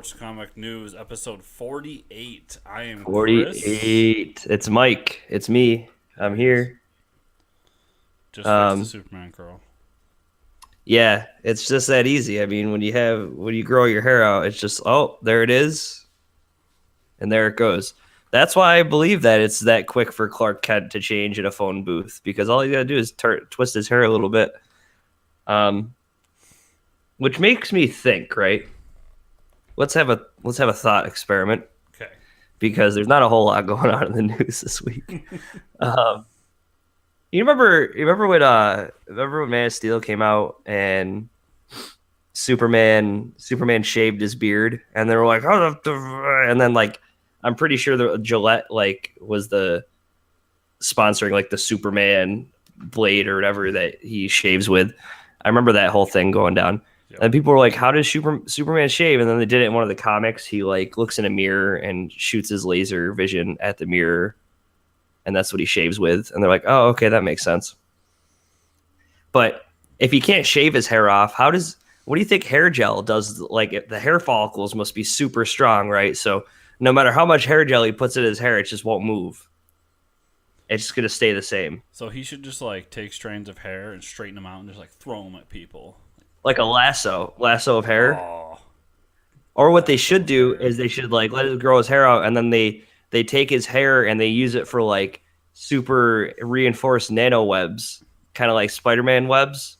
Sports Comic News, episode 48. I am Chris. 48. It's Mike. It's me. There I'm he is. here. Just fixed the Um, Superman curl. yeah, it's just that easy. I mean, when you grow your hair out, it's just there it is, and there it goes. That's why I believe that it's that quick for Clark Kent to change in a phone booth because all you gotta do is twist his hair a little bit. Um, which makes me think, right? Let's have a thought experiment Okay. because there's not a whole lot going on in the news this week. Um, you remember when Man of Steel came out and Superman shaved his beard and they were like, oh, and then like I'm pretty sure the Gillette like was the sponsoring like the Superman blade or whatever that he shaves with. I remember that whole thing going down. Yep. And people were like, how does Superman shave? And then they did it in one of the comics. He like looks in a mirror and shoots his laser vision at the mirror, and that's what he shaves with. And they're like, oh, okay, that makes sense. But if he can't shave his hair off, what do you think hair gel does? Like the hair follicles must be super strong, right? So no matter how much hair gel he puts in his hair, it just won't move. It's just gonna stay the same. So he should just like take strands of hair and straighten them out and just like throw them at people. Like a lasso of hair. Oh, Or what they that's should so do weird. is they should like let it grow his hair out, and then they take his hair and they use it for like super reinforced nano webs, kind of like Spider-Man webs,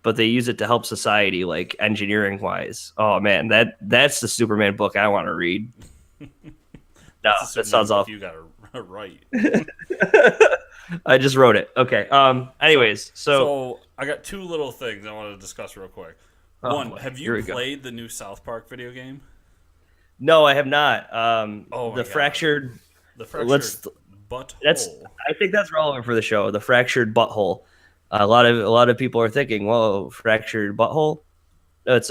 but they use it to help society, like engineering wise. Oh man, that's the Superman book I want to read. No, That's the that Superman sounds book awful. you got to write. I just wrote it. Okay. Anyways, so So I got two little things I want to discuss real quick. oh One, boy, have you here we go. played the new South Park video game? No, I have not. Oh my The god, fractured. the fractured Let's That's butthole. I think that's relevant for the show. The fractured butthole. A lot of people are thinking, "Whoa, fractured butthole." No, it's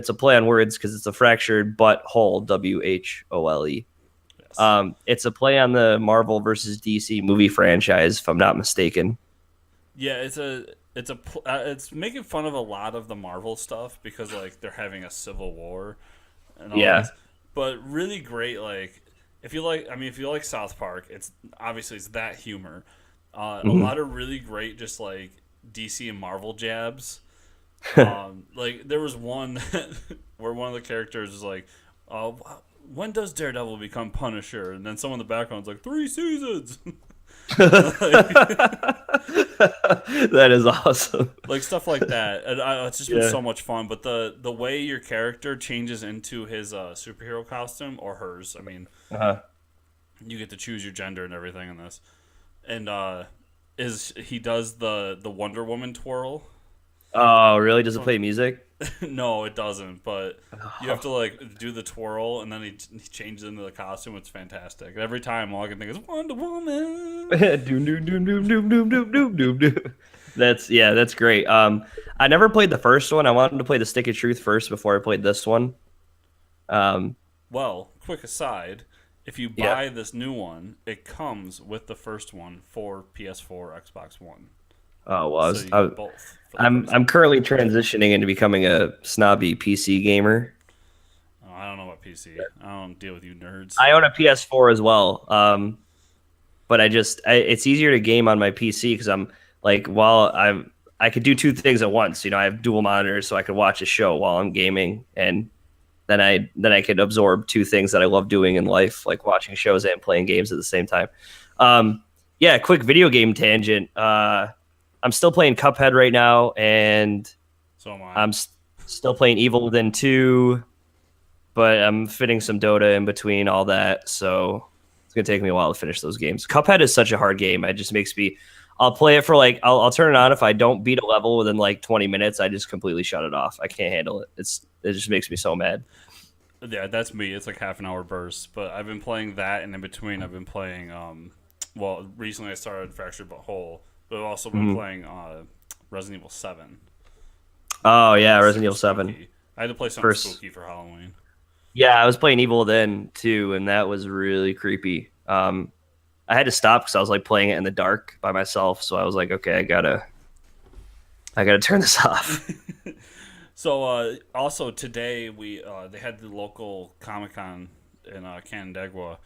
a play on words because it's a fractured butthole. WHOLE. Yes. It's a play on the Marvel versus DC movie franchise, if I'm not mistaken. Yeah, it's making fun of a lot of the Marvel stuff because like they're having a civil war and all Yeah. this. But really great like if you like South Park, it's that humor. A Mhm. lot of really great just like DC and Marvel jabs. Like there was one where one of the characters is like, uh, when does Daredevil become Punisher? And then someone in the background's like, 3 seasons. That is awesome. Like stuff like that. And it's just been Yeah. so much fun. But the way your character changes into his superhero costume or hers, I mean, Uh-huh. you get to choose your gender and everything in this. And is he does the Wonder Woman twirl? Oh, really? Does it play music? No, it doesn't. But you have to like do the twirl, and then he changes into the costume. It's fantastic. Every time, all I can think is Wonder Woman. Doom, doom, doom, doom, doom, doom, doom, doom, doom, doom. That's great. I never played the first one. I wanted to play the Stick of Truth first before I played this one. Um, Well, quick aside, if you yeah. buy this new one, it comes with the first one for PS4, Xbox One. Oh well, So you get both for the I'm price. I'm currently transitioning into becoming a snobby PC gamer. Oh, I don't know about PC. I don't deal with you nerds. I own a PS4 as well. But it's easier to game on my PC because I'm like I could do two things at once. You know, I have dual monitors, so I could watch a show while I'm gaming, and then I could absorb two things that I love doing in life, like watching shows and playing games at the same time. Yeah, quick video game tangent. I'm still playing Cuphead right now, and So am I. still playing Evil Within 2, but I'm fitting some Dota in between all that, so it's gonna take me a while to finish those games. Cuphead is such a hard game. It just makes me. I'll play it for like I'll turn it on if I don't beat a level within like 20 minutes. I just completely shut it off. I can't handle it. It just makes me so mad. Yeah, that's me. It's like half an hour bursts. But I've been playing that, and in between, I've been playing. Well, recently I started Fractured But Whole, but I've also been playing Resident Evil 7. Oh yeah, Resident Super Evil 7. spooky. I had to play something First, spooky for Halloween. yeah, I was playing Evil Within too, and that was really creepy. I had to stop because I was like playing it in the dark by myself. So I was like, okay, I gotta turn this off. So also today we they had the local Comic Con in Canandaigua,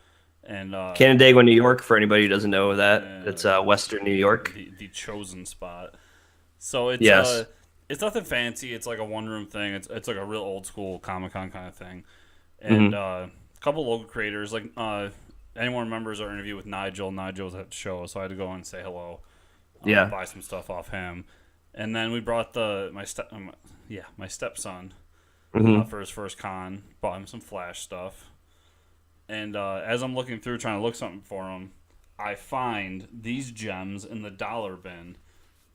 and Canandaigua, New York. For anybody who doesn't know that, it's uh, Western New York. the chosen spot. So Yes. it's nothing fancy. It's like a one room thing. It's like a real old school Comic Con kind of thing, and Hmm. a couple local creators like anyone remembers our interview with Nigel. Nigel was at the show, so I had to go and say hello, Yeah. buy some stuff off him, and then we brought my stepson Hmm. for his first con. Bought him some Flash stuff, and as I'm looking through trying to look something for him, I find these gems in the dollar bin.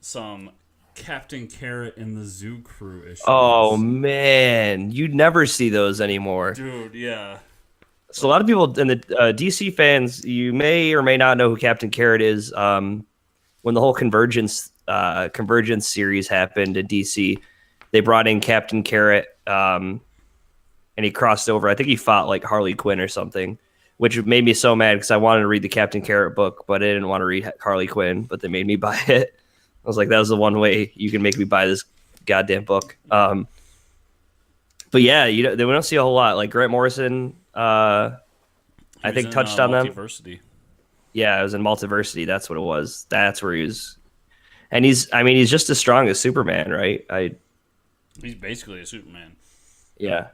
Some Captain Carrot and the Zoo Crew issues. Oh man, you'd never see those anymore. Dude, yeah. So a lot of people in the DC fans, you may or may not know who Captain Carrot is. When the whole Convergence series happened in DC, they brought in Captain Carrot, and he crossed over. I think he fought like Harley Quinn or something, which made me so mad because I wanted to read the Captain Carrot book, but I didn't want to read Harley Quinn. But they made me buy it. I was like, that was the one way you can make me buy this goddamn book. But yeah, we don't see a whole lot. Like Grant Morrison, I He was think in, touched on them. Multiversity. Yeah, it was in Multiversity. That's what it was. That's where he was. And he's just as strong as Superman, right? He's basically a Superman. Yeah.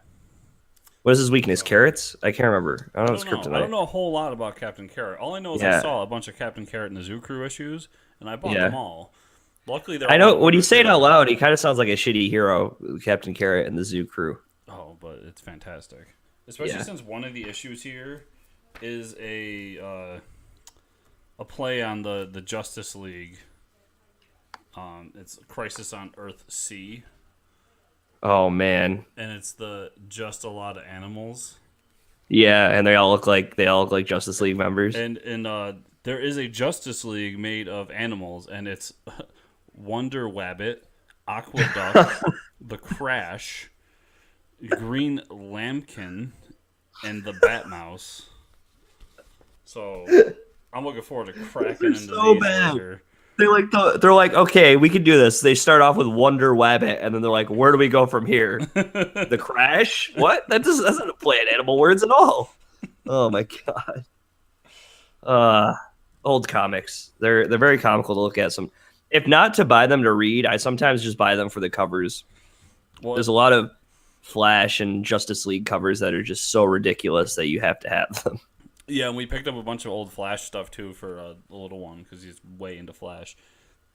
What is his weakness? Carrots? I can't remember. I don't know if it's I kryptonite. don't know a whole lot about Captain Carrot. All I know is I Yeah. saw a bunch of Captain Carrot and the Zoo Crew issues, and I bought Yeah. them all. Luckily, they're I all know on when you say it Blu-ray. out loud, he kind of sounds like a shitty hero, Captain Carrot and the Zoo Crew. Oh, but it's fantastic. Especially Yeah. since one of the issues here is a play on the Justice League. It's Crisis on Earth C, Oh man. and it's the Just a Lot of Animals. Yeah, and they all look like Justice League members. And there is a Justice League made of animals, and it's Wonder Wabbit, Aqueduct, the Crash, Green Lambkin, and the Bat Mouse. So I'm looking forward to cracking into so these bad. later. They're like, okay, we can do this. They start off with Wonder Wabbit, and then they're like, where do we go from here? The Crash? What? That doesn't play in animal words at all. Oh my god. Old comics. They're very comical to look at. Some, if not to buy them to read, I sometimes just buy them for the covers. Well, There's a lot of Flash and Justice League covers that are just so ridiculous that you have to have them. yeah, and we picked up a bunch of old Flash stuff too for the little one because he's way into Flash.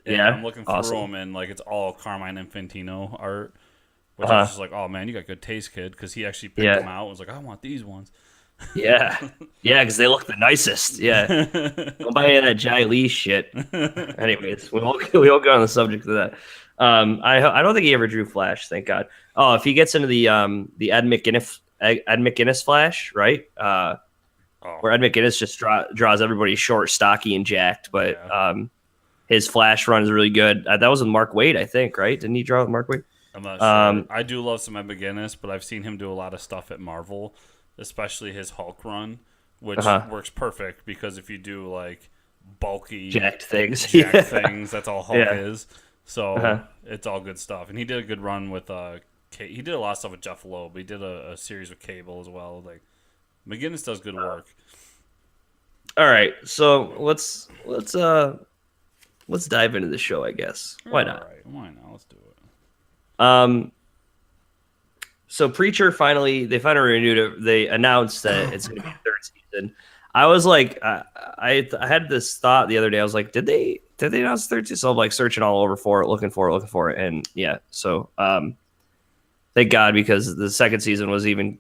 And Yeah, I'm looking through awesome. them, and like it's all Carmine Infantino art, which I Uh-huh. was just like, oh man, you got good taste, kid, because he actually picked Yeah. them out. And was like, I want these ones. Yeah, yeah, because they look the nicest. Yeah, don't buy any of that Jai Lee shit. Anyways, we won't go on the subject of that. I don't think he ever drew Flash. Thank God. Oh, if he gets into the Ed McGuinness Flash, right? Where Ed McGuinness just draws everybody short, stocky, and jacked, but Yeah. his Flash run is really good. That was with Mark Waid, I think, right? Didn't he draw with Mark Waid? I'm not sure. I do love some Ed McGuinness, but I've seen him do a lot of stuff at Marvel, especially his Hulk run, which works perfect because if you do like bulky Jacked things. jacked things, that's all Hulk Yeah. is. So Uh-huh. it's all good stuff. And he did a good run with he did a lot of stuff with Jeff Loeb. He did a series with Cable as well. Like McGuinness does good work. All right, so let's dive into the show, I guess. Why not? All right, why not? Let's do it. So Preacher finally renewed it. They announced that it's going to be a third season. I was like, I had this thought the other day. I was like, did they announce the third season? So I'm like searching all over for it, looking for it, and yeah. So thank God, because the second season was even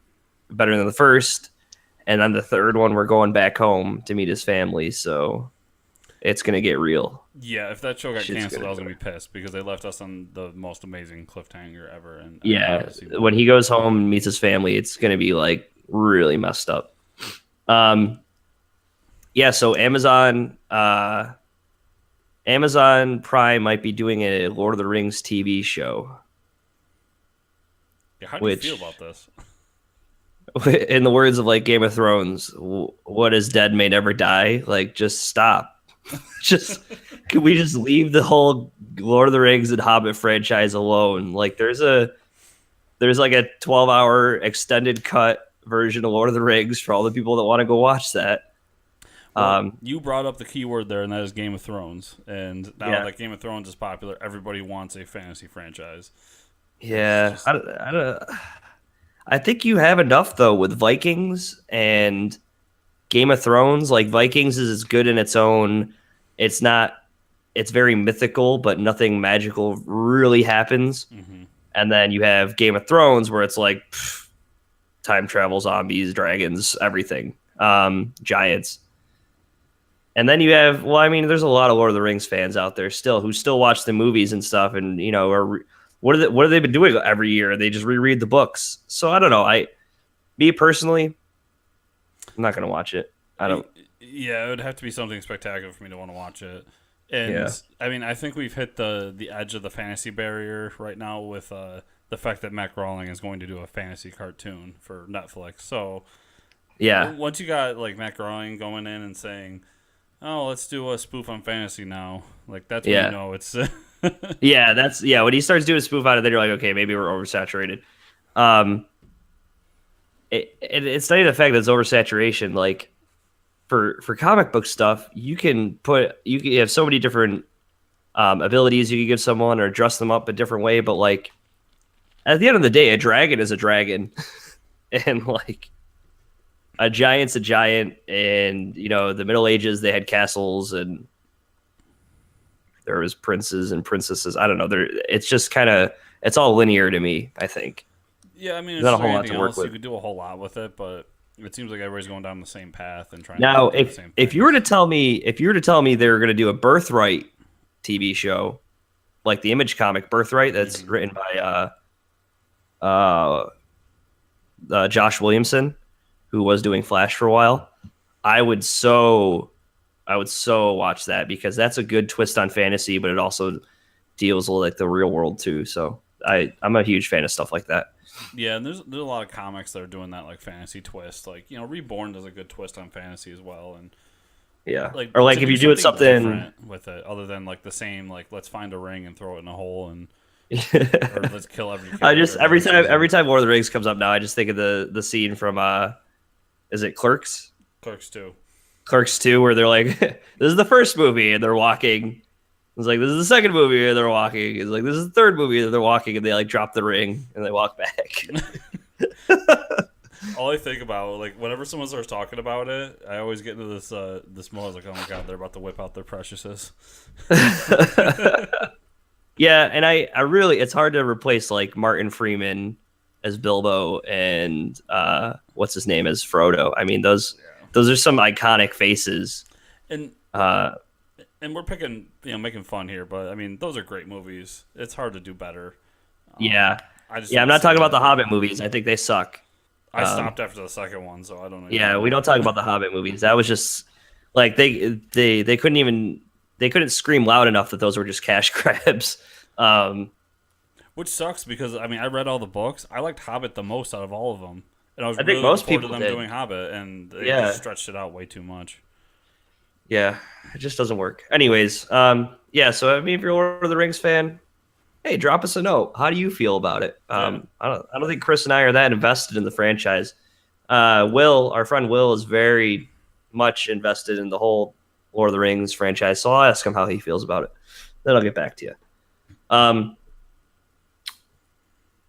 better than the first, and then the third one we're going back home to meet his family. So it's gonna get real. Yeah, if that show got Shit's canceled, gonna I was gonna be pissed because they left us on the most amazing cliffhanger ever. And Yeah, obviously- when he goes home and meets his family, it's gonna be like really messed up. Yeah, so Amazon Prime might be doing a Lord of the Rings TV show. yeah, how do you which- feel about this? In the words of like Game of Thrones, what is dead may never die. Like, just stop. Can we just leave the whole Lord of the Rings and Hobbit franchise alone? Like, there's a there's like a 12-hour extended cut version of Lord of the Rings for all the people that want to go watch that. Well, you brought up the key word there, and that is Game of Thrones. And now Yeah. that Game of Thrones is popular, everybody wants a fantasy franchise. Yeah, I think you have enough though with Vikings and Game of Thrones. Like Vikings is good in its own. It's not. It's very mythical, but nothing magical really happens. Hmm. And then you have Game of Thrones, where it's like time travel, zombies, dragons, everything, giants. And then you have, well, I mean, there's a lot of Lord of the Rings fans out there still who still watch the movies and stuff, and what have they been doing every year? They just reread the books. So I don't know. Me personally, I'm not gonna watch it. I don't. Yeah, it would have to be something spectacular for me to want to watch it. And Yeah. I mean, I think we've hit the edge of the fantasy barrier right now with the fact that Matt Groening is going to do a fantasy cartoon for Netflix. So Yeah, once you got like Matt Groening going in and saying, "Oh, let's do a spoof on fantasy now," like that's when Yeah. you know it's. yeah. When he starts doing a spoof out of it, you're like, okay, maybe we're oversaturated. Um, it's not even the fact that it's oversaturation. Like for comic book stuff, you can have so many different abilities you can give someone or dress them up a different way. But like at the end of the day, a dragon is a dragon, and like a giant's a giant. And the Middle Ages, they had castles and there was princes and princesses. I don't know. It's just it's all linear to me, I think. Yeah, I mean, There's it's not a like whole lot anything to work else. with. You could do a whole lot with it, but it seems like everybody's going down the same path and trying Now, to do the if same if you things. were to tell me they were going to do a Birthright TV show, like the Image comic Birthright, that's written by Josh Williamson, who was doing Flash for a while, I would so watch that because that's a good twist on fantasy, but it also deals with like the real world too. So I'm a huge fan of stuff like that. Yeah, and there's a lot of comics that are doing that like fantasy twist. Like Reborn does a good twist on fantasy as well, and Yeah. like Or like to if do you do it something different with it, other than like the same like let's find a ring and throw it in a hole and or let's kill every. I just character in the every season. time Lord of the Rings comes up now, I just think of the scene from is it Clerks? Clerks too. Clerks 2, where they're like, this is the first movie and they're walking. It's like this is the second movie and they're walking. It's like this is the third movie and they're walking and they like drop the ring and they walk back. All I think about, like, whenever someone starts talking about it, I always get into this mode. I was like, oh my god, they're about to whip out their preciouses. Yeah, and I really it's hard to replace like Martin Freeman as Bilbo and what's his name as Frodo. I mean those are some iconic faces. And Uh and we're picking, making fun here, but I mean, those are great movies. It's hard to do better. yeah. I just Yeah, I'm don't not see talking about that. the Hobbit movies. I think they suck. I stopped after the second one, so I don't know. Yeah, we don't talk about the Hobbit movies. That was just like they couldn't scream loud enough that those were just cash grabs. Which sucks because I mean, I read all the books. I liked Hobbit the most out of all of them, and I was I think really most looking forward to people them did. doing Hobbit, and they Yeah. just stretched it out way too much. Yeah, it just doesn't work. Anyways, yeah. So I mean, if you're a Lord of the Rings fan, hey, drop us a note. How do you feel about it? Yeah. I don't think Chris and I are that invested in the franchise. Our friend Will, is very much invested in the whole Lord of the Rings franchise. So I'll ask him how he feels about it. Then I'll get back to you.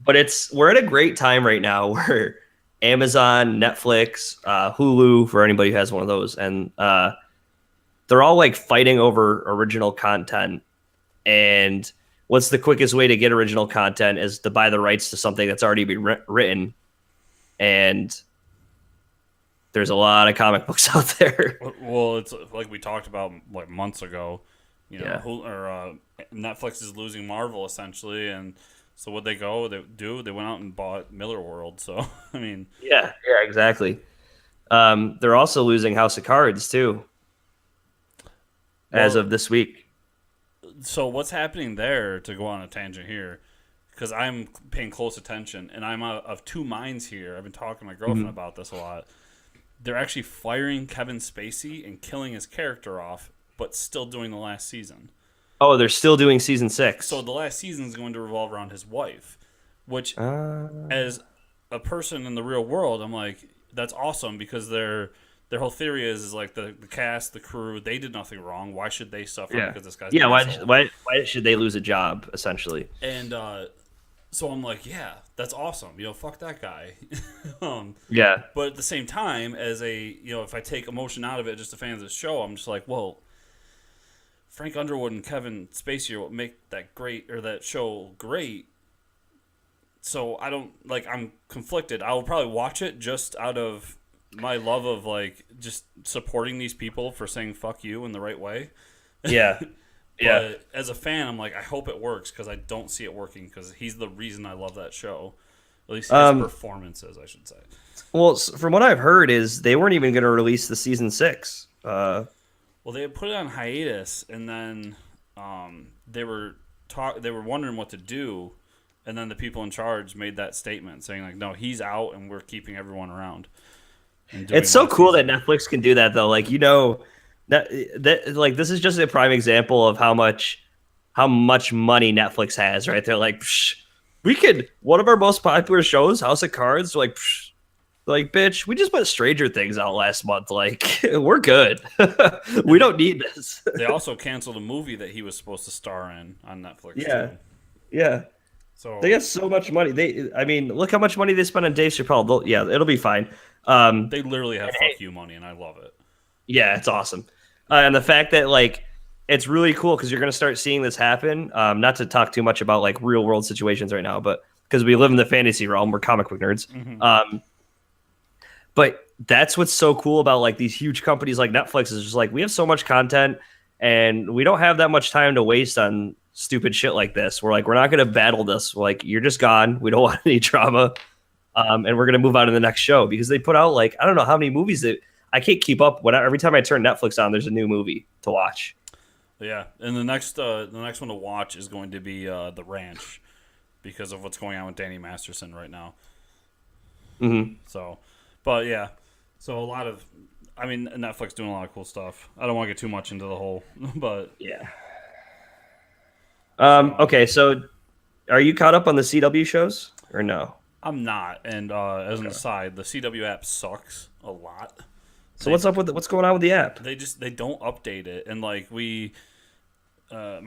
But we're at a great time right now where Amazon, Netflix, Hulu, for anybody who has one of those, and they're all like fighting over original content. And what's the quickest way to get original content is to buy the rights to something that's already been written. And there's a lot of comic books out there. Well, it's like we talked about like months ago. Yeah. Netflix is losing Marvel essentially, and so what they went out and bought Miller World. So I mean, Yeah, exactly. They're also losing House of Cards too, as Well- of this week. so what's happening there? To go on a tangent here, because I'm paying close attention, and I'm of two minds here. I've been talking to my girlfriend about this a lot. They're actually firing Kevin Spacey and killing his character off, but still doing the last season. Oh, they're still doing season 6. So the last season is going to revolve around his wife, which Uh, as a person in the real world, I'm like, that's awesome because their whole theory is like the cast, the crew, they did nothing wrong. Why should they suffer yeah. because this guy's Yeah. an Why, asshole? why should they lose a job, essentially? And so I'm like, yeah, that's awesome. Fuck that guy. um, Yeah. but at the same time, as if I take emotion out of it, just a fan of the show, I'm just like, well, Frank Underwood and Kevin Spacey are what make that show great. So I don't I'm conflicted. I will probably watch it just out of my love of just supporting these people for saying fuck you in the right way. Yeah. Yeah. But as a fan, I'm like, I hope it works because I don't see it working because he's the reason I love that show. At least his performances, I should say. Well, from what I've heard, is they weren't even going to release the season 6. Well, they had put it on hiatus, and then they were wondering what to do, and then the people in charge made that statement saying like, no, he's out, and we're keeping everyone around. It's so cool that Netflix can do that, though. That this is just a prime example of how much money Netflix has, right? They're like, psh, we could one of our most popular shows, House of Cards. They're like, psh, bitch, we just put Stranger Things out last month. Like, we're good. We don't need this. They also canceled a movie that he was supposed to star in on Netflix. Yeah, too. yeah. So they got so much money. Look how much money they spent on Dave Chappelle. Yeah, it'll be fine. They literally have fuck you money, and I love it. Yeah, it's awesome. And the fact that it's really cool because you're going to start seeing this happen. Not to talk too much about real world situations right now, but because we live in the fantasy realm, we're comic book nerds. Mm-hmm. But that's what's so cool about these huge companies like Netflix is just we have so much content and we don't have that much time to waste on stupid shit like this. We're we're not going to battle this. We're you're just gone. We don't want any drama. And we're going to move on to the next show because they put out I don't know how many movies that I can't keep up. Every time I turn Netflix on, there's a new movie to watch. Yeah, and the next one to watch is going to be The Ranch because of what's going on with Danny Masterson right now. Mm-hmm. So, but yeah, so Netflix doing a lot of cool stuff. I don't want to get too much into the whole, but yeah. Okay, so are you caught up on the CW shows or no? I'm not. And as an aside, the CW app sucks a lot. So what's going on with the app? They don't update it, and my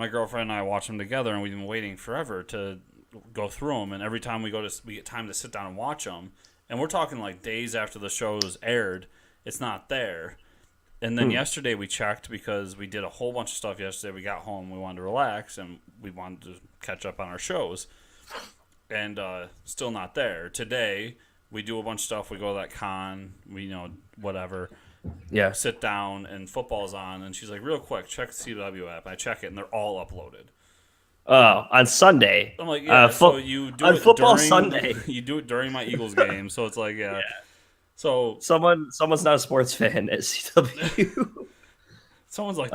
girlfriend and I watch them together, and we've been waiting forever to go through them. And every time we get time to sit down and watch them, and we're talking days after the show's aired, it's not there. And then yesterday we checked because we did a whole bunch of stuff yesterday. We got home, we wanted to relax, and we wanted to catch up on our shows, and still not there. Today we do a bunch of stuff. We go to that con, whatever. Yeah. Sit down and football's on, and she's like, real quick, check the CW app. I check it, and they're all uploaded. Oh, on Sunday. I'm like, yeah. So you do on it football during, Sunday. You do it during my Eagles game, so it's like, yeah. So someone's not a sports fan at CW. Someone's like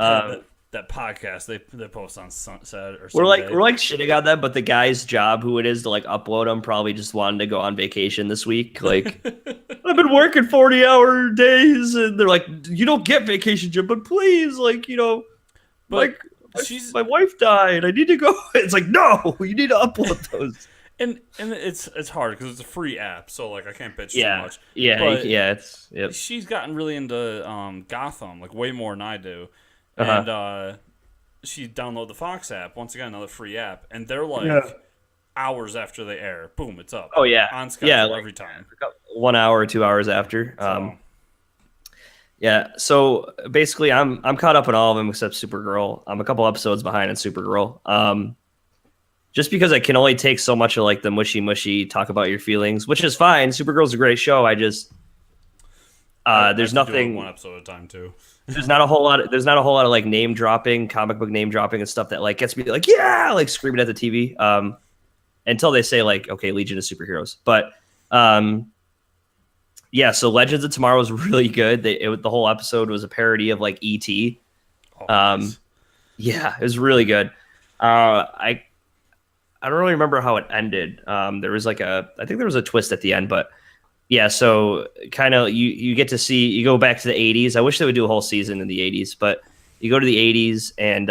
that podcast they post on Saturday or Sunday. We're shitting on them, but the guy's job, who it is to upload them, probably just wanted to go on vacation this week. I've been working 40-hour days, and they're like, you don't get vacation, Jim, but please, but my wife died. I need to go. It's no, you need to upload those. And it's hard because it's a free app, so I can't bitch too much. Yeah, but yeah. She's gotten really into Gotham, way more than I do. Uh-huh. And she downloaded the Fox app, once again, another free app, and they're hours after they air, boom, it's up. Oh yeah, on schedule every time. 1 hour or 2 hours after. Yeah, so basically, I'm caught up on all of them except Supergirl. I'm a couple episodes behind on Supergirl. Just because I can only take so much of the mushy talk about your feelings, which is fine. Supergirl's a great show. I just there's nothing. One episode at a time too. There's not a whole lot of name dropping, comic book name dropping and stuff that gets me screaming at the TV. Until they say okay, Legion of Superheroes. But yeah, so Legends of Tomorrow was really good. The whole episode was a parody of E.T. Oh, nice. Yeah, it was really good. I don't really remember how it ended. There was I think there was a twist at the end, but yeah, so kind of you get to see, you go back to the 80s. I wish they would do a whole season in the 80s, but you go to the 80s and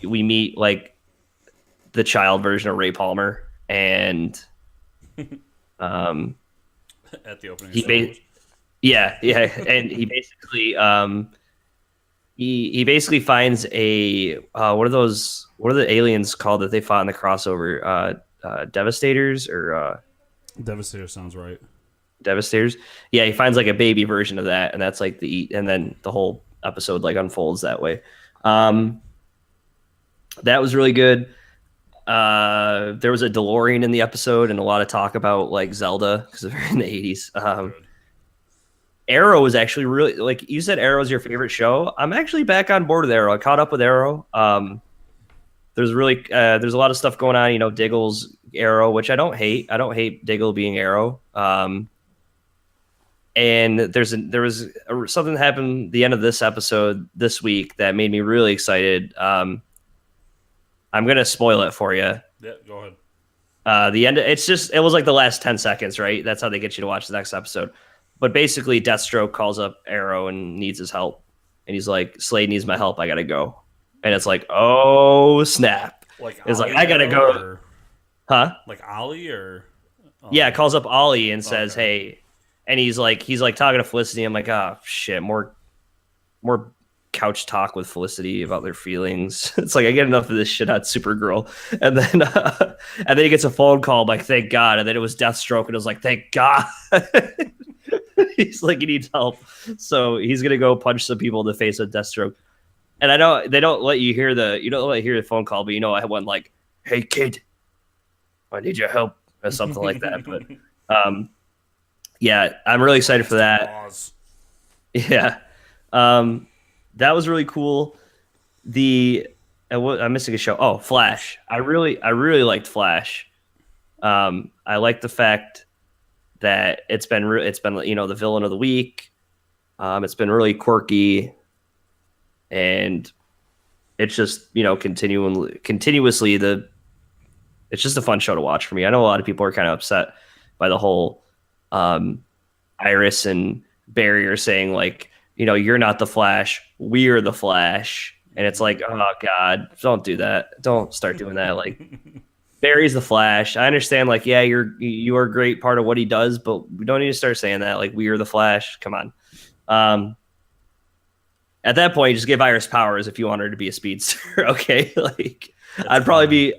we meet the child version of Ray Palmer, and At the opening. he yeah, and he basically he basically finds a what are the aliens called that they fought in the crossover? Devastators or Devastator sounds right. Devastators. Yeah, he finds like a baby version of that, and that's like and then the whole episode like unfolds that way. That was really good. There was a DeLorean in the episode, and a lot of talk about like Zelda because they're in the 80s. Arrow was actually really, like you said, Arrow is your favorite show. I'm actually back on board with Arrow. I caught up with Arrow. There's a lot of stuff going on. You know, Diggle's Arrow, which I don't hate. I don't hate Diggle being Arrow. And there was something that happened at the end of this episode this week that made me really excited. I'm gonna spoil it for you. Yeah, go ahead. The end. It was like the last 10 seconds, right? That's how they get you to watch the next episode. But basically, Deathstroke calls up Arrow and needs his help, and he's like, "Slade needs my help. I gotta go." And it's like, "Oh snap!" It's like, "I gotta go." Or, huh? Like Ollie or? Yeah, calls up Ollie and says, "Hey," and he's like talking to Felicity. I'm like, "Oh shit, more couch talk with Felicity about their feelings." It's like I get enough of this shit on Supergirl, and then he gets a phone call like, "Thank God," and then it was Deathstroke, and it was like, "Thank God." He's like, he needs help, so he's gonna go punch some people in the face with Deathstroke. And I know they don't let you hear the phone call, but I went like, "Hey kid, I need your help," or something like that. But yeah, I'm really excited for that. Yeah, that was really cool. I'm missing a show. Oh, Flash. I really liked Flash. I like the fact that it's been the villain of the week. It's been really quirky, and it's just continuously it's just a fun show to watch for me. I know a lot of people are kind of upset by the whole Iris and Barry are saying like, you're not the Flash, we're the Flash, and it's like, oh God, don't do that, don't start doing that. Like, Barry's the Flash. I understand, like, yeah, you are a great part of what he does, but we don't need to start saying that. Like, we are the Flash. Come on. At that point, just give Iris powers if you want her to be a speedster. Okay, like that's I'd probably be.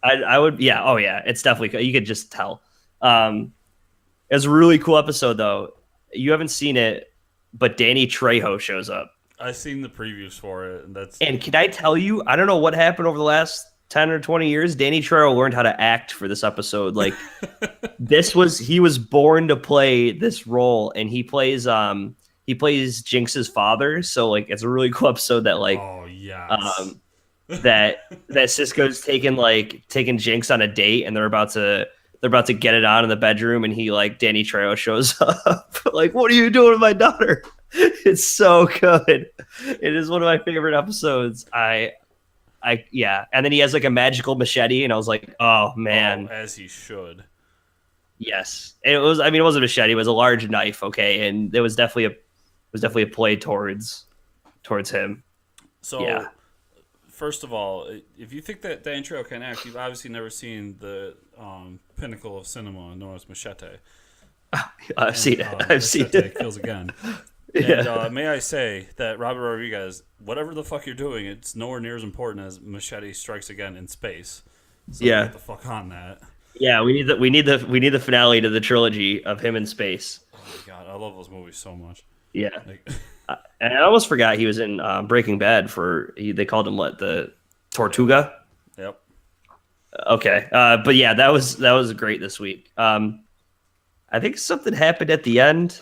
I would. Yeah. Oh yeah. It's definitely. You could just tell. It's a really cool episode though. You haven't seen it, but Danny Trejo shows up. I've seen the previews for it, and can I tell you? I don't know what happened over the last 10 or 20 years. Danny Trejo learned how to act for this episode. Like he was born to play this role, and he plays Jinx's father. So like, it's a really cool episode that like, oh yeah, that Cisco's taking Jinx on a date, and they're about to get it on in the bedroom, and Danny Trejo shows up. Like, what are you doing with my daughter? It's so good. It is one of my favorite episodes. Yeah, and then he has like a magical machete, and I was like, "Oh man!" As he should. Yes, it was. I mean, it wasn't a machete; it was a large knife. Okay, and it was definitely a play towards him. So, yeah. First of all, if you think that Danny Trejo can act, you've obviously never seen the pinnacle of cinema known as Machete. I've seen it. I've seen it. Kills again. Yeah. And may I say that Robert Rodriguez, whatever the fuck you're doing, it's nowhere near as important as Machete Strikes Again in space. So yeah. Get the fuck on that. Yeah, we need the finale to the trilogy of him in space. Oh my god, I love those movies so much. Yeah. And I almost forgot he was in Breaking Bad they called him the Tortuga. Yep. Okay. But yeah, that was great this week. I think something happened at the end.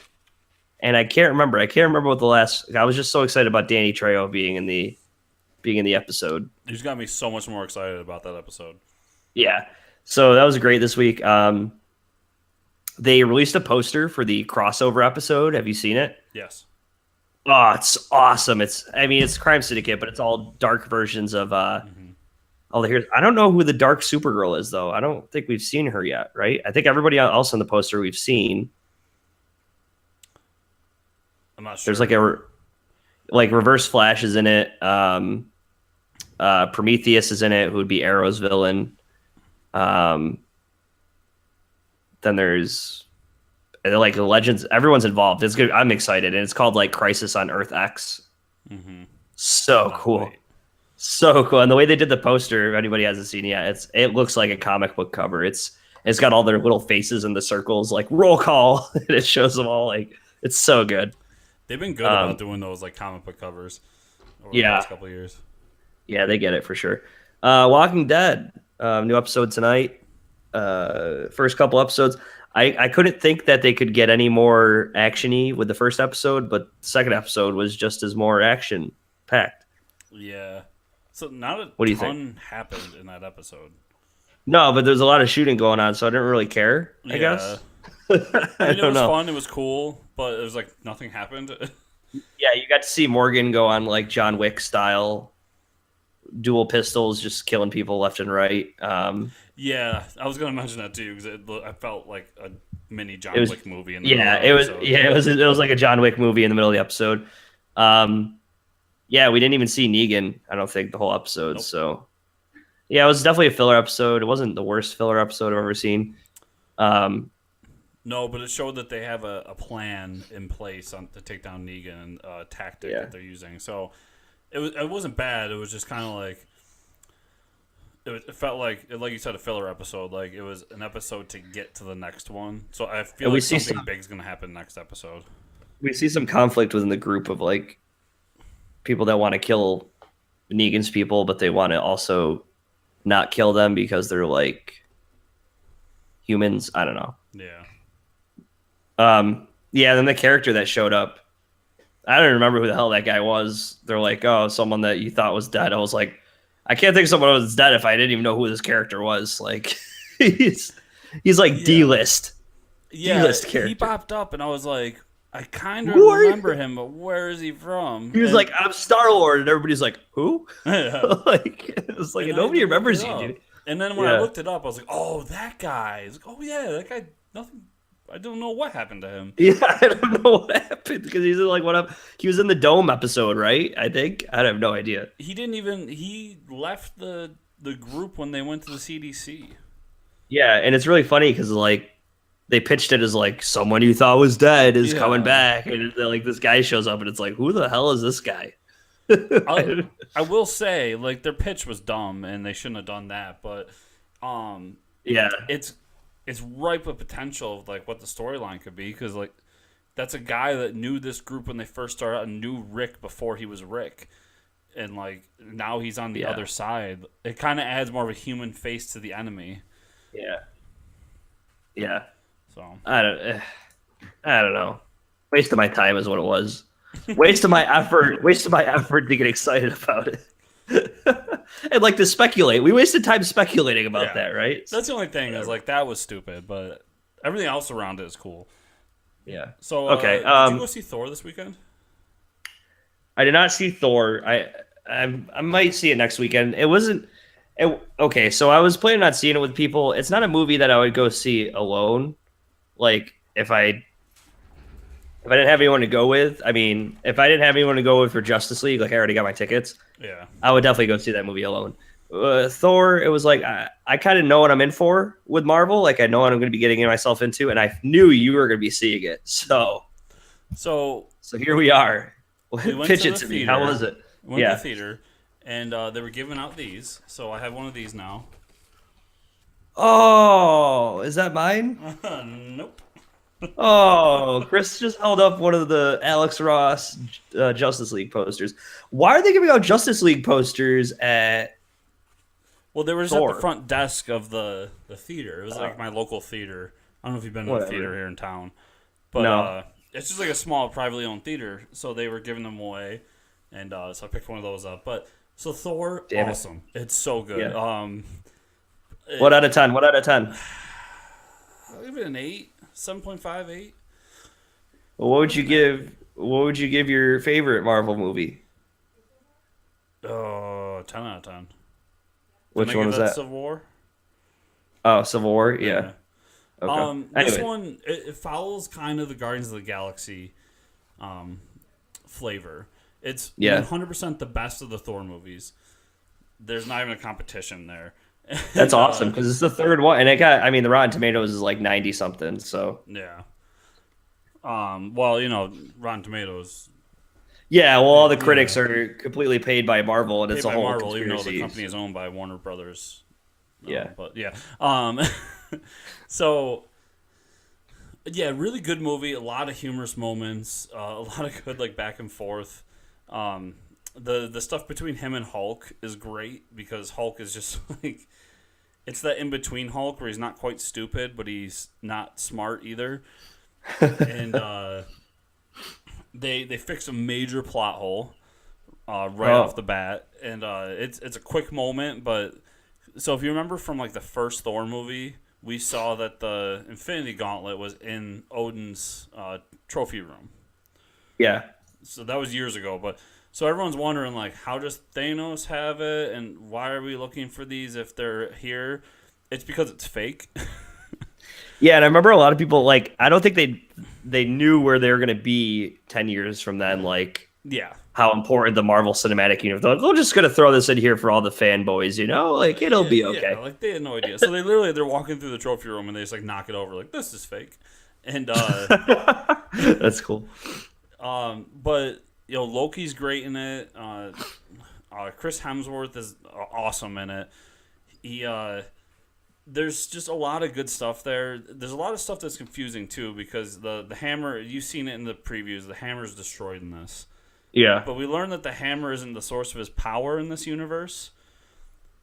And I can't remember what the last. I was just so excited about Danny Trejo being in the episode. You just got me so much more excited about that episode. Yeah, so that was great this week. They released a poster for the crossover episode. Have you seen it? Yes. Oh, it's awesome. It's Crime Syndicate, but it's all dark versions of all the heroes. I don't know who the dark Supergirl is though. I don't think we've seen her yet, right? I think everybody else on the poster we've seen. I'm not sure. There's like Reverse Flash is in it. Prometheus is in it, who would be Arrow's villain. Um, then there's like the Legends. Everyone's involved. It's good. I'm excited, and it's called like Crisis on Earth X. Mm-hmm. So cool. So cool. And the way they did the poster, if anybody hasn't seen it yet, it looks like a comic book cover. It's got all their little faces in the circles, like roll call, and it shows them all. Like, it's so good. They've been good about doing those like comic book covers over the last couple of years. Yeah, they get it for sure. Walking Dead, new episode tonight. First couple episodes. I couldn't think that they could get any more action-y with the first episode, but the second episode was just as more action packed. Yeah. So not What do a you think? ton happened in that episode. No, but there's a lot of shooting going on, so I didn't really care, I guess. I mean, it was know. fun. It was cool, but it was like nothing happened. Yeah, you got to see Morgan go on like John Wick style dual pistols, just killing people left and right. Yeah, I was gonna mention that too because I felt like a mini John Wick movie. In the Yeah, middle of the episode. it was like a John Wick movie in the middle of the episode. Yeah, we didn't even see Negan, I don't think, the whole episode. Nope. So yeah, it was definitely a filler episode. It wasn't the worst filler episode I've ever seen. No, but it showed that they have a plan in place to take down Negan and a tactic that they're using. So it wasn't bad. It was just kind of like it felt like you said, a filler episode. Like it was an episode to get to the next one. So I feel like something big's gonna happen next episode. We see some conflict within the group of like people that want to kill Negan's people, but they want to also not kill them because they're like humans. I don't know. Yeah. Yeah, then the character that showed up, I don't remember who the hell that guy was. They're like, oh, someone that you thought was dead. I was like, I can't think someone was dead if I didn't even know who this character was. Like, he's like D-list. Yeah, D-list character. he popped up, and I was like, I kind of remember him, but where is he from? He was like, I'm Star-Lord, and everybody's like, who? Like, it was like, nobody remembers you, dude. And then when I looked it up, I was like, oh, that guy. I was like, oh, yeah, that guy, nothing. I don't know what happened to him. Yeah, I don't know what happened because he's in like he was in the Dome episode, right? I think. I have no idea. He left the group when they went to the CDC. Yeah, and it's really funny because like they pitched it as like someone you thought was dead is coming back, and like this guy shows up, and it's like, who the hell is this guy? I will say, like, their pitch was dumb, and they shouldn't have done that. But yeah, it's ripe with potential of like what the storyline could be, because like that's a guy that knew this group when they first started out and knew Rick before he was Rick, and like now he's on the other side. It kind of adds more of a human face to the enemy. Yeah. So I don't know. Waste of my time is what it was. Waste of my effort. Waste of my effort to get excited about it. And like to speculate. We wasted time speculating about that, right? That's the only thing. Is like that was stupid, but everything else around it is cool. Yeah. So okay. Did you go see Thor this weekend? I did not see Thor. I might see it next weekend. It wasn't. Okay, so I was planning on seeing it with people. It's not a movie that I would go see alone. Like if I didn't have anyone to go with, I mean, if I didn't have anyone to go with for Justice League, like I already got my tickets. Yeah, I would definitely go see that movie alone. Thor, it was like I kind of know what I'm in for with Marvel. Like I know what I'm going to be getting myself into, and I knew you were going to be seeing it. So here we are. Pitch it to me. How was it? Went to the theater, and they were giving out these. So I have one of these now. Oh, is that mine? Nope. Oh, Chris just held up one of the Alex Ross Justice League posters. Why are they giving out Justice League posters at? Well, they were just at the front desk of the theater. It was like my local theater. I don't know if you've been to a theater here in town, but no. It's just like a small privately owned theater. So they were giving them away, and so I picked one of those up. But so Thor, awesome! It's so good. Yeah. What out of 10? What out of 10? I'll give it an 8. 7.5, 8. Well, what would you give your favorite Marvel movie? 10 out of 10. Which one was that? Civil War. Oh, Civil War. Yeah. Okay. This one it follows kind of the Guardians of the Galaxy flavor. It's 100% the best of the Thor movies. there's not even a competition there. That's And awesome because it's the third one, and it got. I mean, the Rotten Tomatoes is like 90 something. So yeah. Well, Rotten Tomatoes yeah, well, all the yeah critics are completely paid by Marvel, and paid it's a by whole Marvel, even though the conspiracy. company is owned by Warner Brothers. Yeah, But yeah. So yeah, really good movie. A lot of humorous moments. A lot of good like back and forth. Um, the stuff between him and Hulk is great because Hulk is just like it's that in between Hulk where he's not quite stupid, but he's not smart either. And they fix a major plot hole right off the bat, and it's a quick moment, but so if you remember from like the first Thor movie, we saw that the Infinity Gauntlet was in Odin's trophy room. yeah, So that was years ago, but so everyone's wondering like how does Thanos have it and why are we looking for these if they're here? It's because it's fake. yeah. And I remember a lot of people like. I don't think they knew where they were going to be 10 years from then. Like Yeah. how important the Marvel Cinematic Universe. They're like, we're just going to throw this in here for all the fanboys. Like it'll be okay. Yeah, like they had no idea. So they're walking through the trophy room and they just like knock it over like this is fake. And That's cool. but Loki's great in it. Chris Hemsworth is awesome in it. He there's just a lot of good stuff there. There's a lot of stuff that's confusing too because the hammer, you've seen it in the previews, the hammer's destroyed in this. Yeah. But we learned that the hammer isn't the source of his power in this universe,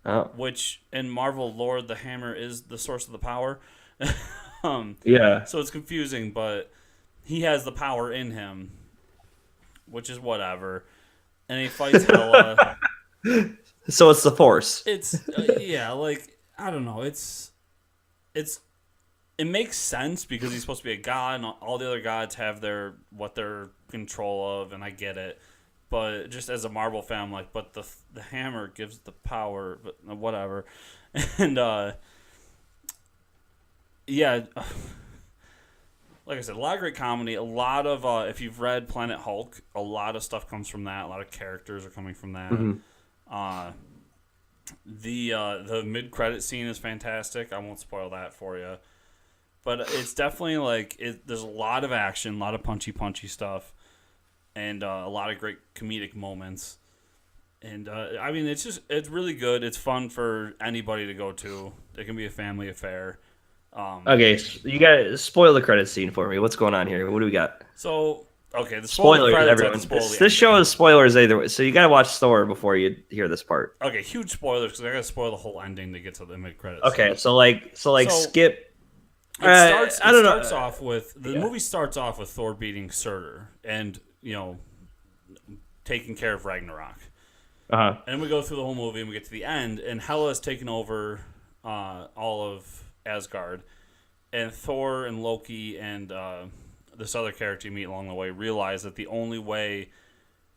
Oh. which in Marvel lore the hammer is the source of the power. Yeah. So it's confusing, but he has the power in him, which is whatever. And he fights Hela. So it's the Force. It's yeah, like I don't know. It makes sense because he's supposed to be a god, and all the other gods have what they're control of, and I get it. But just as a Marvel fan, I'm like, but the hammer gives the power, but whatever. And yeah, like I said, a lot of great comedy. A lot of if you've read Planet Hulk, a lot of stuff comes from that. A lot of characters are coming from that. Mm-hmm. The mid credit scene is fantastic. I won't spoil that for you, but it's definitely like there's a lot of action, a lot of punchy stuff, and a lot of great comedic moments. And I mean, it's really good. It's fun for anybody to go to. It can be a family affair. Okay, so you got to spoil the credit scene for me. What's going on here? What do we got? So okay, the Spoilers, credits, everyone. I can spoil This the show ending. is spoilers either way, so you got to watch Thor before you hear this part. Okay, huge spoilers because I gotta spoil the whole ending to get to the mid credits. Okay, so skip. It starts off with the yeah. movie starts off with Thor beating Surtur and taking care of Ragnarok. Uh-huh. And then we go through the whole movie and we get to the end, and Hela has taken over all of Asgard, and Thor and Loki and this other character you meet along the way realize that the only way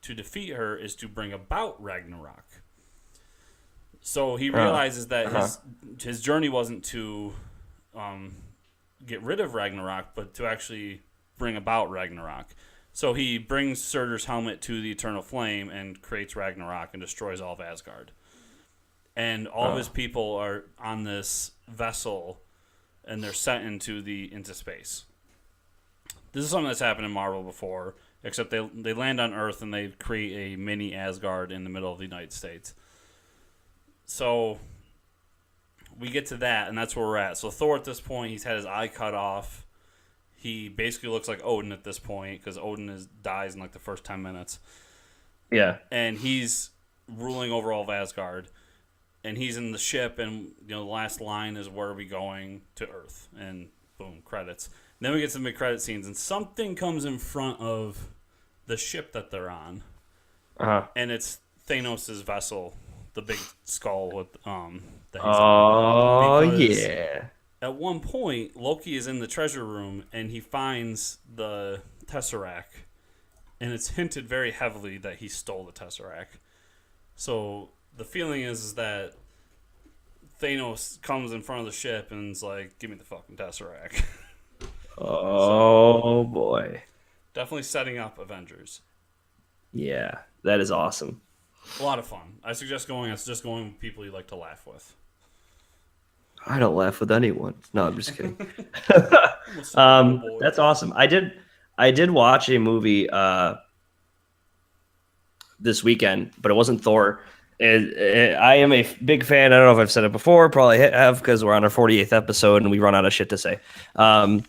to defeat her is to bring about Ragnarok. So he realizes that his journey wasn't to get rid of Ragnarok, but to actually bring about Ragnarok. So he brings Surtur's helmet to the Eternal Flame and creates Ragnarok and destroys all of Asgard. And all of his people are on this vessel, and they're sent into space. This is something that's happened in Marvel before, except they land on Earth and they create a mini Asgard in the middle of the United States. So we get to that, and that's where we're at. So Thor at this point, he's had his eye cut off. He basically looks like Odin at this point because Odin dies in like the first 10 minutes. Yeah. And he's ruling over all of Asgard. And he's in the ship, and the last line is "Where are we going?" to Earth, and boom, credits. And then we get to the mid-credit scenes, and something comes in front of the ship that they're on, and it's Thanos' vessel, the big skull with that he's on. Because yeah. at one point, Loki is in the treasure room, and he finds the Tesseract, and it's hinted very heavily that he stole the Tesseract. So the feeling is that Thanos comes in front of the ship and is like, "Give me the fucking Tesseract." Oh boy. Definitely setting up Avengers. Yeah, that is awesome. A lot of fun. I suggest going. It's just going with people you like to laugh with. I don't laugh with anyone. No, I'm just kidding. Almost a little boy. That's awesome. I did watch a movie this weekend, but it wasn't Thor. I am a big fan. I don't know if I've said it before. Probably have, because we're on our 48th episode and we run out of shit to say. I'm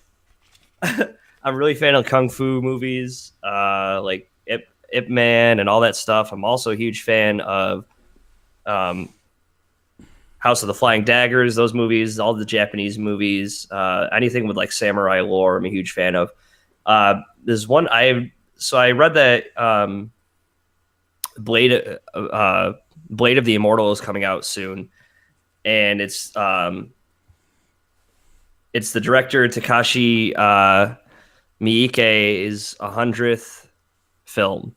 really a fan of kung fu movies, like Ip Man and all that stuff. I'm also a huge fan of House of the Flying Daggers, those movies, all the Japanese movies, anything with like samurai lore. I'm a huge fan of. There's one I read that Blade of the Immortal is coming out soon, and it's the director Takashi Miike's 100th film.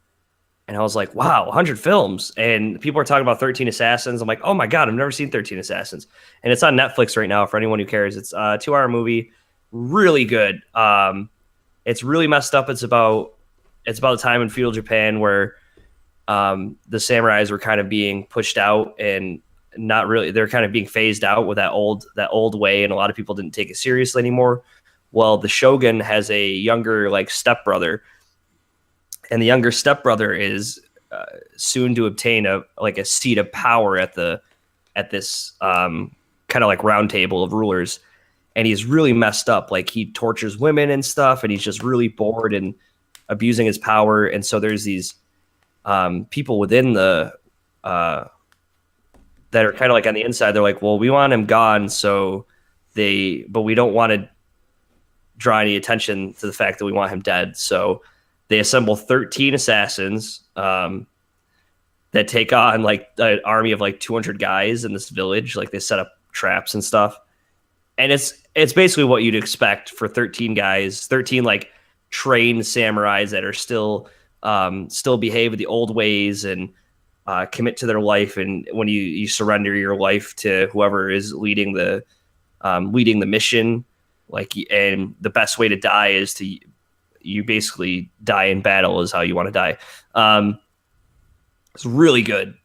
And I was like, wow, 100 films. And people are talking about 13 Assassins. I'm like, oh my God, I've never seen 13 Assassins. And it's on Netflix right now for anyone who cares. It's a 2-hour movie. Really good. It's really messed up. It's about a time in feudal Japan where the samurais were kind of being pushed out and not really, they're kind of being phased out with that old way. And a lot of people didn't take it seriously anymore. Well, the shogun has a younger like stepbrother, and the younger stepbrother is soon to obtain a seat of power at this kind of like round table of rulers. And he's really messed up. Like he tortures women and stuff, and he's just really bored and abusing his power. And so there's these people within the that are kind of like on the inside. They're like, well, we want him gone. But we don't want to draw any attention to the fact that we want him dead. So they assemble 13 assassins that take on like an army of like 200 guys in this village. Like they set up traps and stuff. And it's basically what you'd expect for 13 guys, 13 like trained samurais that are still behave with the old ways and commit to their life. And when you surrender your life to whoever is leading the mission, and the best way to die is you basically die in battle is how you want to die. It's really good,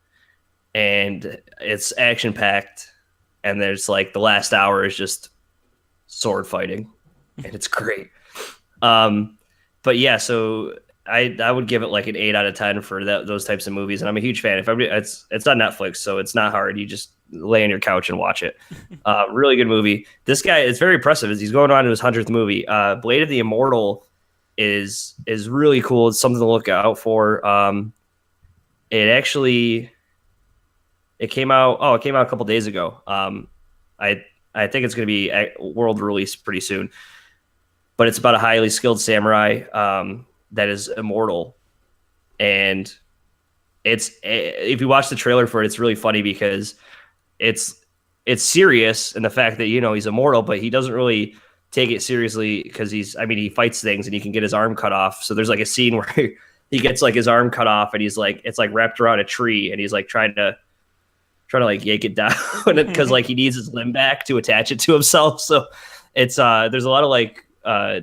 and it's action packed, and there's like the last hour is just sword fighting, and it's great. But yeah, so I would give it like an 8 out of 10 for those types of movies, and I'm a huge fan. It's on Netflix, so it's not hard. You just lay on your couch and watch it. Really good movie. This guy, it's very impressive as he's going on to his 100th movie. Blade of the Immortal is really cool. It's something to look out for. It came out a couple days ago. I think it's going to be a world release pretty soon, but it's about a highly skilled samurai that is immortal. And if you watch the trailer for it, it's really funny because it's serious in the fact that, he's immortal, but he doesn't really take it seriously because he fights things and he can get his arm cut off. So there's like a scene where he gets like his arm cut off and he's like, it's like wrapped around a tree and he's like trying to like yank it down because like he needs his limb back to attach it to himself. So it's there's a lot of like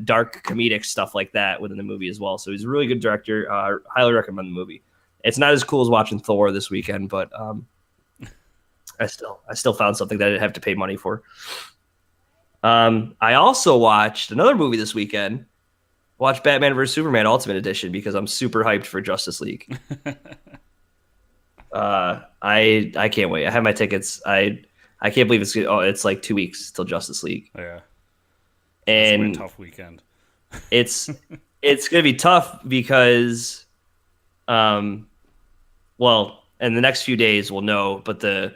dark comedic stuff like that within the movie as well. So he's a really good director. Highly recommend the movie. It's not as cool as watching Thor this weekend, but I still found something that I didn't have to pay money for. I also watched another movie this weekend. Watched Batman vs Superman Ultimate Edition because I'm super hyped for Justice League. I can't wait. I have my tickets. I can't believe it's like 2 weeks till Justice League. Yeah, and it's a tough weekend. it's gonna be tough because, in the next few days we'll know, but the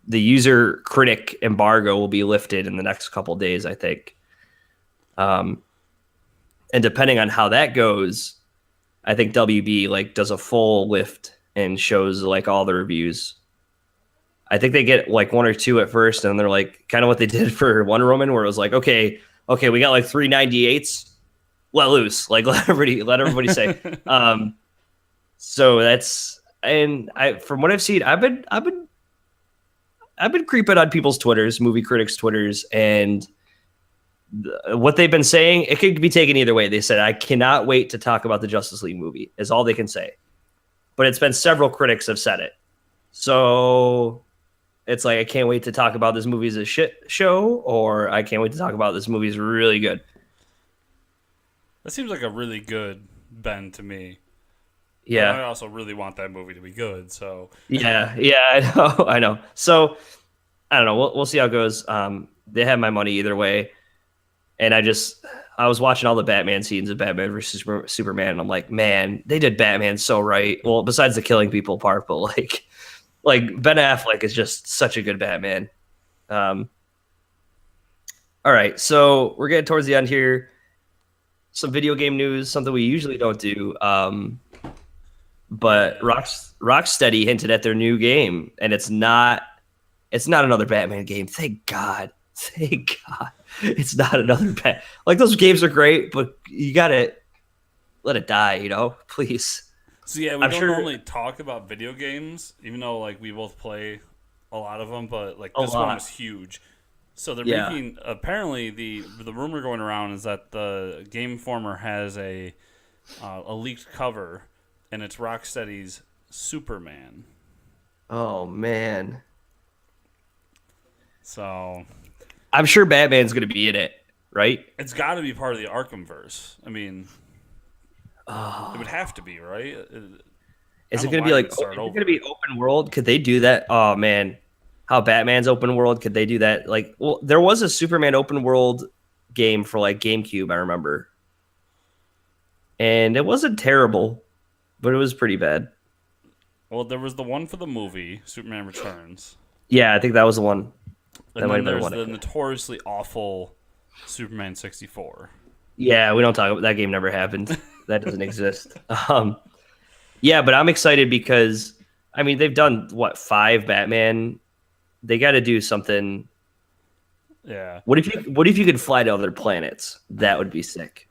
user critic embargo will be lifted in the next couple of days, I think. And depending on how that goes, I think WB like does a full lift and shows like all the reviews. I think they get like 1 or 2 at first, and they're like kind of what they did for Wonder Woman, where it was like, okay, we got like 3 98s, let loose, like let everybody say. So that's, and from what I've seen, I've been creeping on people's Twitters, movie critics' Twitters, and what they've been saying, it could be taken either way. They said, I cannot wait to talk about the Justice League movie, is all they can say. but it's been several critics have said it. So it's like I can't wait to talk about this movie as a shit show, or I can't wait to talk about this movie is really good. That seems like a really good bend to me. Yeah. But I also really want that movie to be good, so. Yeah, I know. So I don't know. We'll see how it goes. They have my money either way, and I was watching all the Batman scenes of Batman versus Superman, and I'm like, man, they did Batman so right. Well, besides the killing people part, but like Ben Affleck is just such a good Batman. All right, so we're getting towards the end here. Some video game news, something we usually don't do. But Rocksteady hinted at their new game, and it's not another Batman game. Thank God. It's not another Bat. Like, those games are great, but you gotta let it die, please. So yeah, we don't normally talk about video games, even though like we both play a lot of them. But like this one was huge. So they're making, apparently the rumor going around is that the Game Informer has a leaked cover, and it's Rocksteady's Superman. Oh man. So I'm sure Batman's going to be in it, right? It's got to be part of the Arkhamverse. I mean, it would have to be, right? Is it going to be like? Is it going to be open world? Could they do that? Oh man, how Batman's open world? Could they do that? Like, well, there was a Superman open world game for like GameCube, I remember, and it wasn't terrible, but it was pretty bad. Well, there was the one for the movie, Superman Returns. Yeah, I think that was the one. And then there's the notoriously awful Superman 64. Yeah, we don't talk about that game. Never happened. That doesn't exist. Yeah, but I'm excited because I mean they've done 5 Batman. They got to do something. Yeah. What if you could fly to other planets? That would be sick.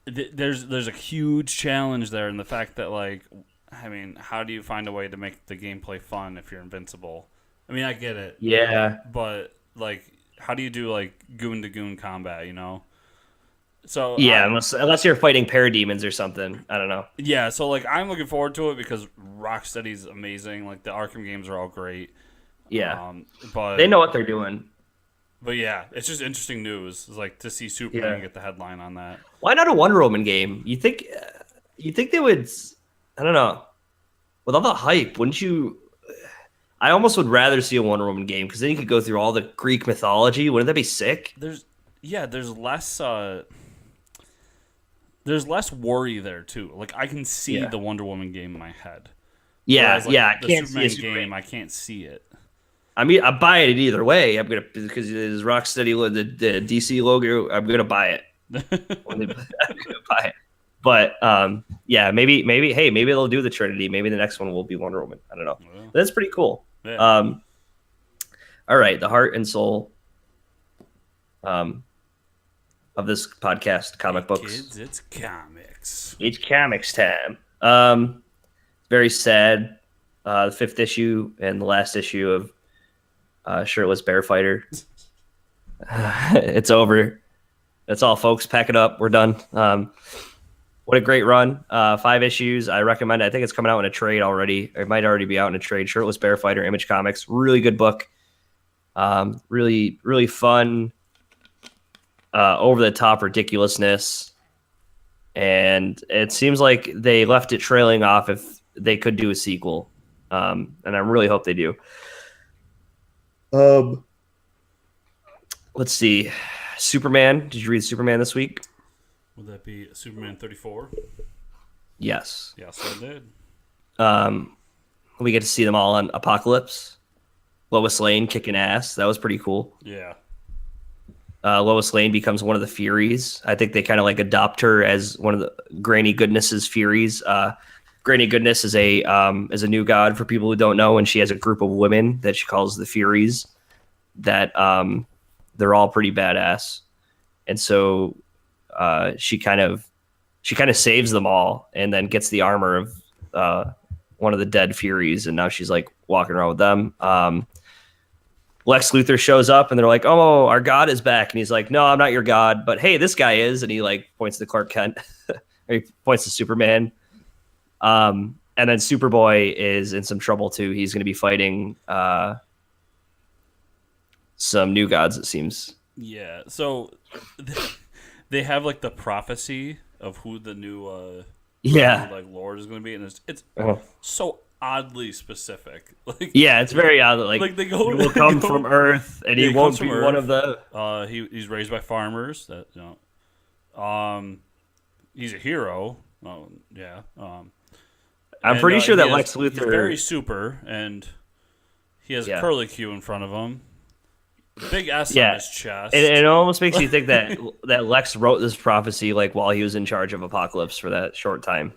There's a huge challenge there in the fact that like, I mean, how do you find a way to make the gameplay fun if you're invincible? I mean, I get it. Yeah. But like, how do you do like goon to goon combat? So yeah, unless you're fighting parademons or something, I don't know. Yeah, so like I'm looking forward to it because Rocksteady's amazing. Like the Arkham games are all great. Yeah, but they know what they're doing. But yeah, it's just interesting news. It's like to see Superman get the headline on that. Why not a Wonder Woman game? You think they would? I don't know. With all the hype, wouldn't you? I almost would rather see a Wonder Woman game because then you could go through all the Greek mythology. Wouldn't that be sick? There's less worry there too. Like I can see the Wonder Woman game in my head. Yeah, whereas, like, I the can't Superman see game. I can't see it. I mean, I'm buying it either way. I'm gonna because it's Rocksteady, the DC logo. I'm gonna buy it. I'm gonna buy it. But yeah, maybe hey, maybe they'll do the Trinity. Maybe the next one will be Wonder Woman. I don't know. Yeah. That's pretty cool. Yeah. All right, the heart and soul of this podcast, comic books. Kids, it's comics. It's comics time. Very sad. The 5th issue and the last issue of Shirtless Bear Fighter. It's over. That's all, folks. Pack it up. We're done. What a great run. 5 issues. I recommend it. I think it's coming out in a trade already. It might already be out in a trade. Shirtless Bear Fighter, Image Comics. Really good book. Really, really fun. Over the top ridiculousness. And it seems like they left it trailing off if they could do a sequel. And I really hope they do. Let's see. Superman. Did you read Superman this week? Would that be Superman 34? Yes. Yes, I did. We get to see them all on Apocalypse. Lois Lane kicking ass. That was pretty cool. Yeah. Lois Lane becomes one of the Furies. I think they kind of like adopt her as one of the Granny Goodness's Furies. Granny Goodness is a new god for people who don't know, and she has a group of women that she calls the Furies. That they're all pretty badass, and so she kind of saves them all, and then gets the armor of one of the dead Furies, and now she's like walking around with them. Lex Luthor shows up, and they're like, "Oh, our god is back," and he's like, "No, I'm not your god, but hey, this guy is," and he like points to Clark Kent, or he points to Superman. and then Superboy is in some trouble too. He's going to be fighting some new gods, it seems. Yeah. So they have like the prophecy of who the new Yeah. like Lord is going to be, and it's Uh-huh. so oddly specific. Like Yeah, it's very odd. like they go, he will come from Earth, and Yeah, he he won't comes be from one Earth. of the. He's raised by farmers. That he's a hero. Oh yeah. I'm pretty sure that he Lex he's Luthor. very super, and he has Yeah. a curly Q in front of him. Big S Yeah. on his chest. It almost makes you think that Lex wrote this prophecy like while he was in charge of Apocalypse for that short time.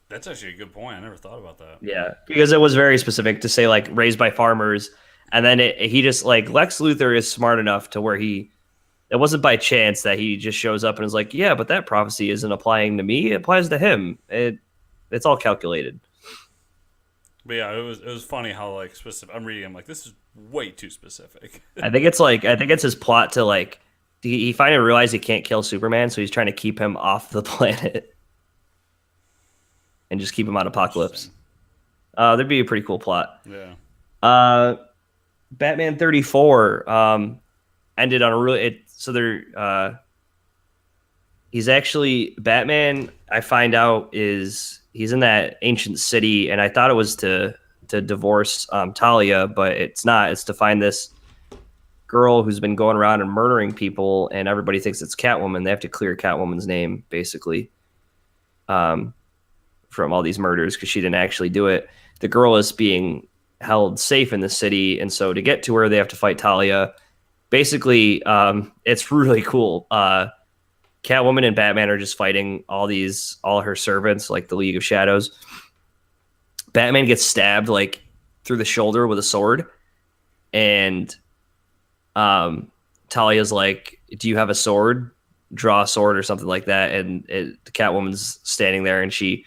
That's actually a good point. I never thought about that. Yeah, because it was very specific to say like raised by farmers, and then he just like Lex Luthor is smart enough to where it wasn't by chance that he just shows up and is like, yeah, but that prophecy isn't applying to me; it applies to him. It's all calculated. But yeah, it was funny how like specific. I'm reading. I'm like, this is way too specific. I think it's his plot to like he finally realized he can't kill Superman, so he's trying to keep him off the planet and just keep him on Apocalypse. There'd be a pretty cool plot. Yeah. Batman 34 ended on a really he's actually Batman. I find out he's in that ancient city, and I thought it was to divorce Talia, but it's not. It's to find this girl who's been going around and murdering people, and everybody thinks it's Catwoman. They have to clear Catwoman's name, basically, from all these murders because she didn't actually do it. The girl is being held safe in the city, and so to get to her, they have to fight Talia. Basically, it's really cool. Catwoman and Batman are just fighting all her servants, like the League of Shadows. Batman gets stabbed like through the shoulder with a sword, and Talia's like, "Do you have a sword? Draw a sword," or something like that. And Catwoman's standing there, and she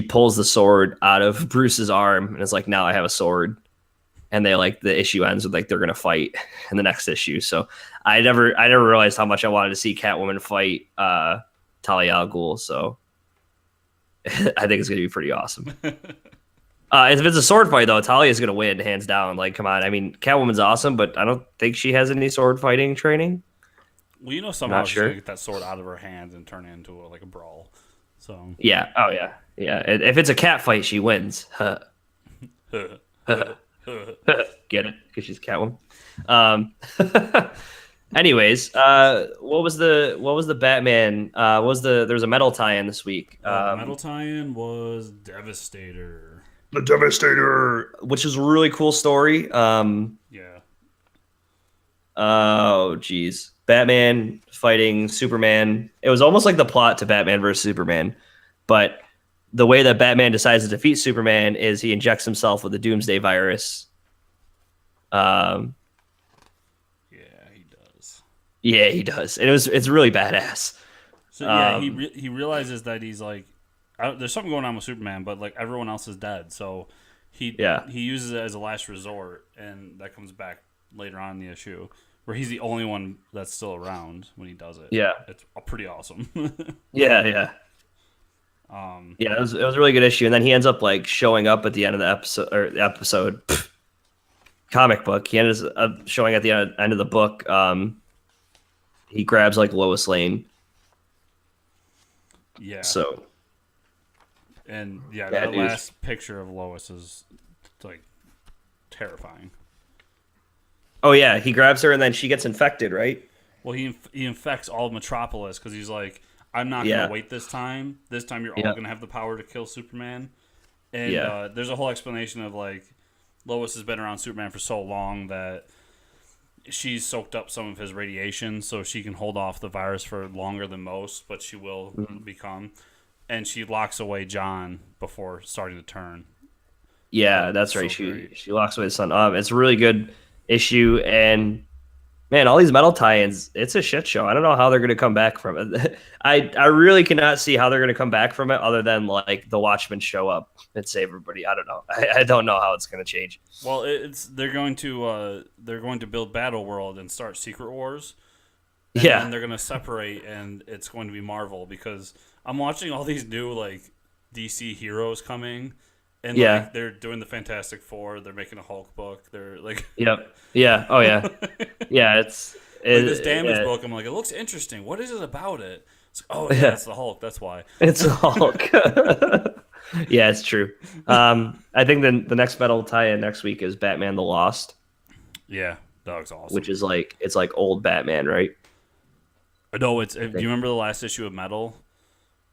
pulls the sword out of Bruce's arm, and is like, "Now I have a sword." And the issue ends with like they're gonna fight in the next issue. So I never realized how much I wanted to see Catwoman fight Talia al Ghul. So I think it's gonna be pretty awesome. If it's a sword fight though, Talia's gonna win hands down. Like, come on. I mean, Catwoman's awesome, but I don't think she has any sword fighting training. Well, somehow Not she's sure. gonna get that sword out of her hands and turn it into like a brawl. So Yeah. Oh yeah. Yeah. If it's a cat fight, she wins. Get it? Because she's Catwoman. Anyways, what was the Batman? There's a metal tie-in this week. the metal tie-in was Devastator. The Devastator, which is a really cool story. Yeah. Oh, geez. Batman fighting Superman. It was almost like the plot to Batman versus Superman, but the way that Batman decides to defeat Superman is he injects himself with the Doomsday virus. Yeah, he does. Yeah, he does. And it's really badass. So yeah, he realizes that he's like, there's something going on with Superman, but like everyone else is dead. So he uses it as a last resort, and that comes back later on in the issue where he's the only one that's still around when he does it. Yeah, it's pretty awesome. Yeah. It was a really good issue, and then he ends up like showing up at the end of the episode. Comic book. He ends up showing at the end of the book. He grabs like Lois Lane. Yeah. So. And yeah, Bad that news. last picture of Lois is like terrifying. Oh yeah, he grabs her and then she gets infected, right? Well, he infects all of Metropolis because he's like, I'm not Yeah. gonna wait this time. This time you're all Yeah. gonna have the power to kill Superman. And Yeah. there's a whole explanation of like Lois has been around Superman for so long that she's soaked up some of his radiation, so she can hold off the virus for longer than most, but she will become. And she locks away John before starting to turn. Yeah, that's So right. great. She locks away the sun. It's a really good issue, and man, all these metal tie-ins, it's a shit show. I don't know how they're going to come back from it. I really cannot see how they're going to come back from it other than like the Watchmen show up and save everybody. I don't know. I don't know how it's going to change. Well, they're going to build Battle World and start Secret Wars. And Yeah. then they're going to separate, and it's going to be Marvel because I'm watching all these new like DC heroes coming, and Yeah. like they're doing the Fantastic Four. They're making a Hulk book. They're like, Yep. Yeah. Oh yeah. Yeah. like this Damage yeah. book. I'm like, it looks interesting. What is it about it? It's like, oh yeah, Yeah. it's the Hulk. That's why. It's Hulk. Yeah, it's true. I think the next metal tie-in next week is Batman the Lost, Yeah, that looks awesome. which is like it's like old Batman, right? No, it's. Do think. you remember the last issue of Metal,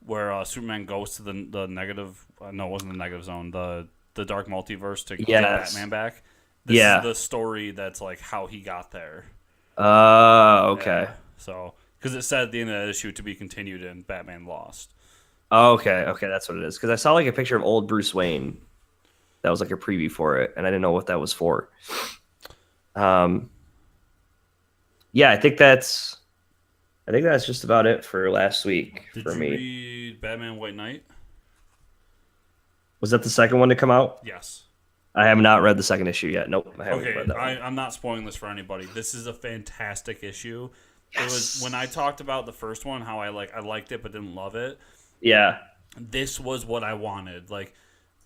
where Superman goes to the negative? No, it wasn't the negative zone. The dark multiverse to get Yes. Batman back. This Yeah. is the story that's like how he got there. Oh, okay. Yeah. So, because it said at the end of that issue to be continued in Batman Lost. Oh, okay. Okay, that's what it is. Because I saw like a picture of old Bruce Wayne. That was like a preview for it, and I didn't know what that was for. Yeah, I think that's just about it for last week Did for you me. read Batman White Knight? Was that the second one to come out? Yes. I have not read the second issue yet. Nope, I haven't Okay, read that one. I'm not spoiling this for anybody. This is a fantastic issue. Yes. It was when I talked about the first one, how I liked it but didn't love it. Yeah. This was what I wanted. Like,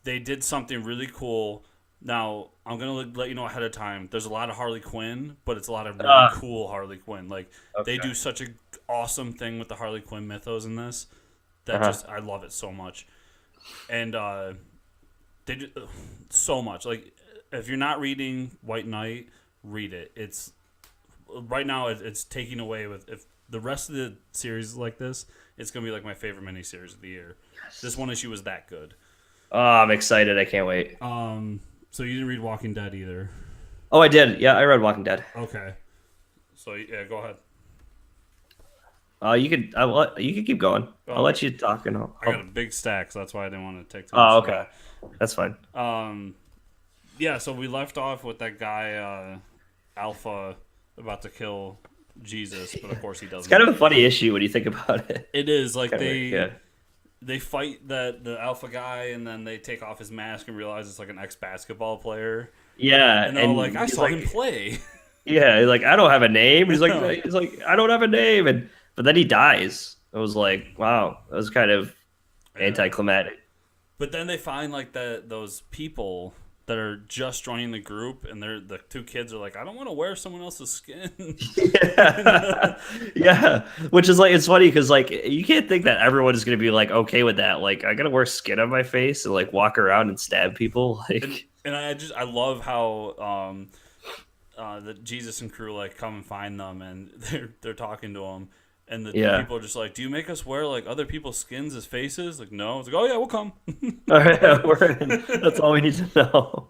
they did something really cool. Now, I'm gonna let you know ahead of time. There's a lot of Harley Quinn, but it's a lot of really cool Harley Quinn. Like, they Okay. do such a awesome thing with the Harley Quinn mythos in this that just I love it so much. And they do so much. Like, if you're not reading White Knight, read it. It's right now it's taking away with if the rest of the series is like this, it's gonna be like my favorite miniseries of the year. This one issue was that good. Oh, I'm excited. I can't wait. So you didn't read Walking Dead either. Oh, I did. Yeah, I read Walking Dead. Okay. So yeah, go ahead. You could keep going. I'll let you talk and I got a big stack, so that's why I didn't want to take too much. Oh, okay. That's fine. Yeah, so we left off with that guy Alpha about to kill Jesus, but of course he doesn't. It's kind of a funny issue when you think about it. It is like Kinda they weird, yeah. they fight the Alpha guy, and then they take off his mask and realize it's like an ex-basketball player. Yeah, And they're all like, I he's saw him play. Yeah, he's like, I don't have a name. He's like, I don't have a name, but then he dies. I was like, wow, that was kind of anticlimactic. But then they find like those people that are just joining the group, and the two kids are like, I don't want to wear someone else's skin. Yeah. Yeah, which is like it's funny because like you can't think that everyone is gonna be like okay with that. Like I gotta wear skin on my face and like walk around and stab people. Like And I love how the Jesus and crew like come and find them, and they're talking to them, and the people are just like, do you make us wear like other people's skins as faces? Like, no. It's like, oh yeah, we'll come. all right, we're in. That's all we need to know.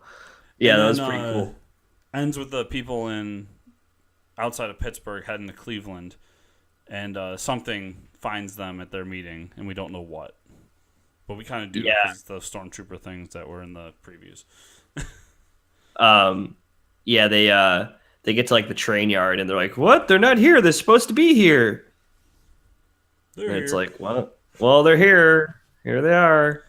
Yeah, And that was then, pretty cool. Ends with the people outside of Pittsburgh heading to Cleveland, and something finds them at their meeting, and we don't know what, but we kind of do because it's the stormtrooper things that were in the previews. Yeah, they get to like the train yard and they're like, what? They're not here. They're supposed to be here. They're And it's here. like, well, they're here. Here they are.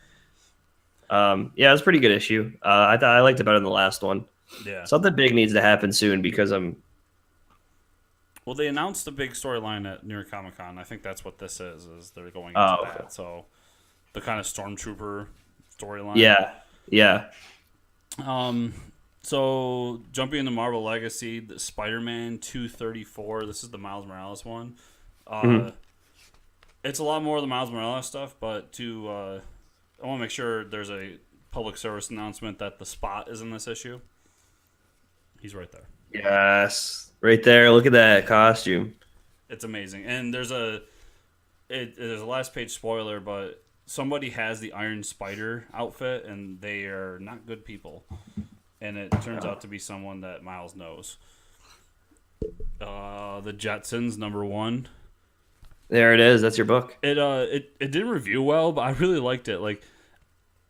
Yeah, it was a pretty good issue. I thought I liked it better than the last one. Yeah. Something big needs to happen soon because Well, they announced a big storyline at New York Comic Con. I think that's what this is they're going into Oh, okay. that. So the kind of stormtrooper storyline. yeah. So jumping into Marvel Legacy, the Spider-Man 234. This is the Miles Morales one. It's a lot more of the Miles Morales stuff, but I want to make sure there's a public service announcement that the Spot is in this issue. He's right there. Yes, right there. Look at that costume. It's amazing, and there's a last page spoiler, but somebody has the Iron Spider outfit, and they are not good people, and it turns out to be someone that Miles knows. The Jetsons #1. There it is. That's your book. It didn't review well, but I really liked it. Like,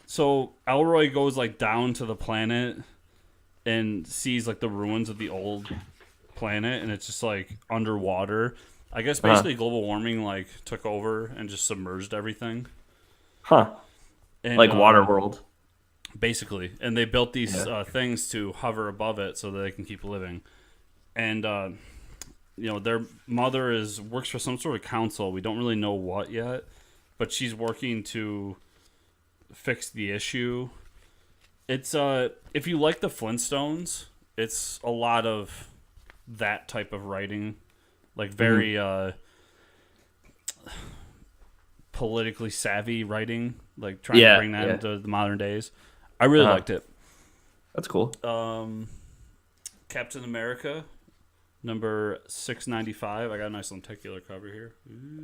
so Elroy goes like down to the planet and sees like the ruins of the old planet, and it's just like underwater. I guess basically global warming like took over and just submerged everything. Huh. And, Like Waterworld. basically. And they built these things to hover above it so that they can keep living. And their mother works for some sort of council. We don't really know what yet, but she's working to fix the issue. It's if you like the Flintstones, it's a lot of that type of writing, like very politically savvy writing, like trying to bring that into the modern days. I really liked it. That's cool. Captain America, number 695. I got a nice lenticular cover here.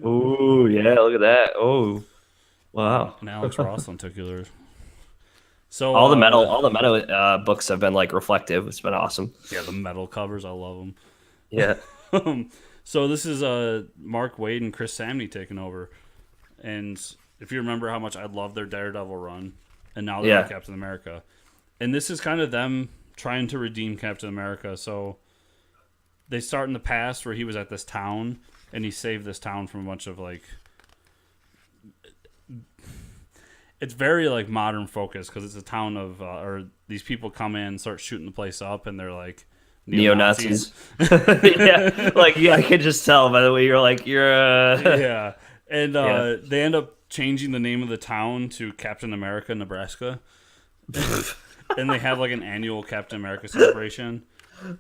Ooh, yeah, look at that. Oh, wow. An Alex Ross lenticular. So all the metal books have been like reflective. It's been awesome. Yeah, the metal covers, I love them. Yeah. So this is Mark Waid and Chris Samney taking over, and if you remember how much I love their Daredevil run, and now they're on Captain America, and this is kind of them trying to redeem Captain America. So they start in the past where he was at this town and he saved this town from a bunch of like. It's very like modern focus because it's a town of or these people come in and start shooting the place up and they're like neo-Nazis. Yeah, like I could just tell by the way you're like you're. Yeah, and they end up changing the name of the town to Captain America, Nebraska, and they have like an annual Captain America celebration.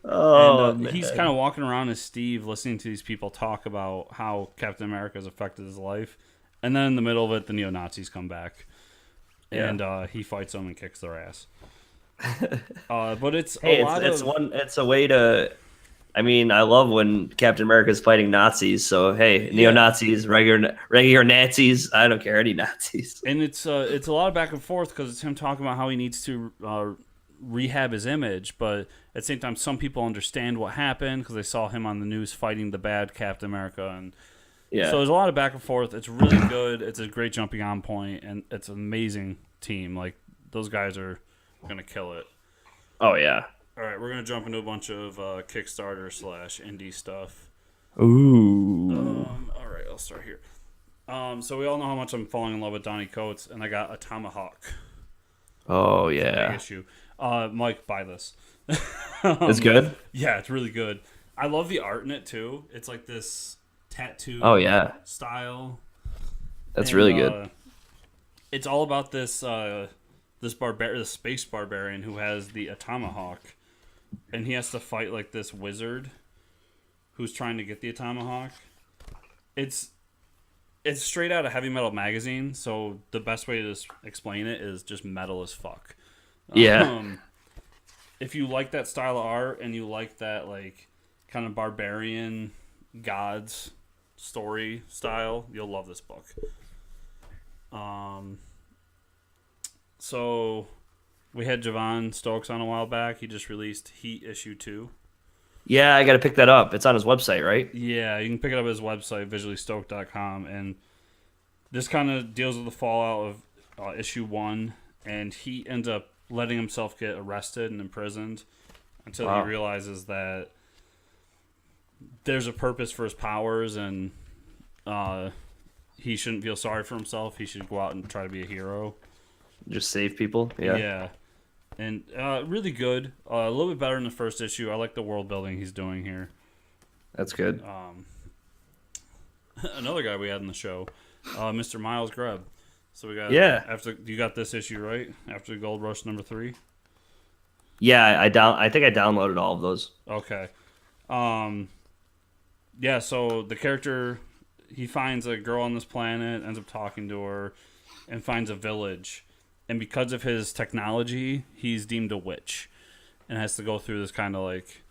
Oh, and he's kind of walking around as Steve, listening to these people talk about how Captain America has affected his life, and then in the middle of it, the neo-Nazis come back. And he fights them and kicks their ass. But it's it's a way to. I mean, I love when Captain America is fighting Nazis. So hey, neo-Nazis, regular Nazis. I don't care, any Nazis. And it's a lot of back and forth because it's him talking about how he needs to rehab his image, but at the same time, some people understand what happened because they saw him on the news fighting the bad Captain America and. Yeah. So there's a lot of back and forth. It's really good. It's a great jumping on point, and it's an amazing team. Like, those guys are going to kill it. Oh, yeah. All right, we're going to jump into a bunch of Kickstarter/indie stuff. Ooh. All right, I'll start here. So we all know how much I'm falling in love with Donnie Coates, and I got a Tomahawk. Oh, yeah. Issue. Mike, buy this. It's good? Yeah, it's really good. I love the art in it, too. It's like this... tattoo style. That's really good. It's all about this space barbarian who has the Tomahawk, and he has to fight like this wizard who's trying to get the Tomahawk. It's straight out of Heavy Metal magazine, so the best way to explain it is just metal as fuck. Yeah. If you like that style of art and you like that like kind of barbarian gods story style, you'll love this book. So we had Javon Stokes on a while back. He just released Heat issue 2. Yeah, I got to pick that up. It's on his website, right? Yeah, you can pick it up at his website, visuallystoked.com, and this kind of deals with the fallout of issue 1, and he ends up letting himself get arrested and imprisoned until he realizes that there's a purpose for his powers, and he shouldn't feel sorry for himself. He should go out and try to be a hero. Just save people? Yeah. And really good. A little bit better than the first issue. I like the world building he's doing here. That's good. Another guy we had in the show, Mr. Miles Grubb. So we got after you got this issue, right? After Gold Rush number 3? Yeah, I think I downloaded all of those. Okay. Yeah, so the character, he finds a girl on this planet, ends up talking to her, and finds a village. And because of his technology, he's deemed a witch. And has to go through this kind of like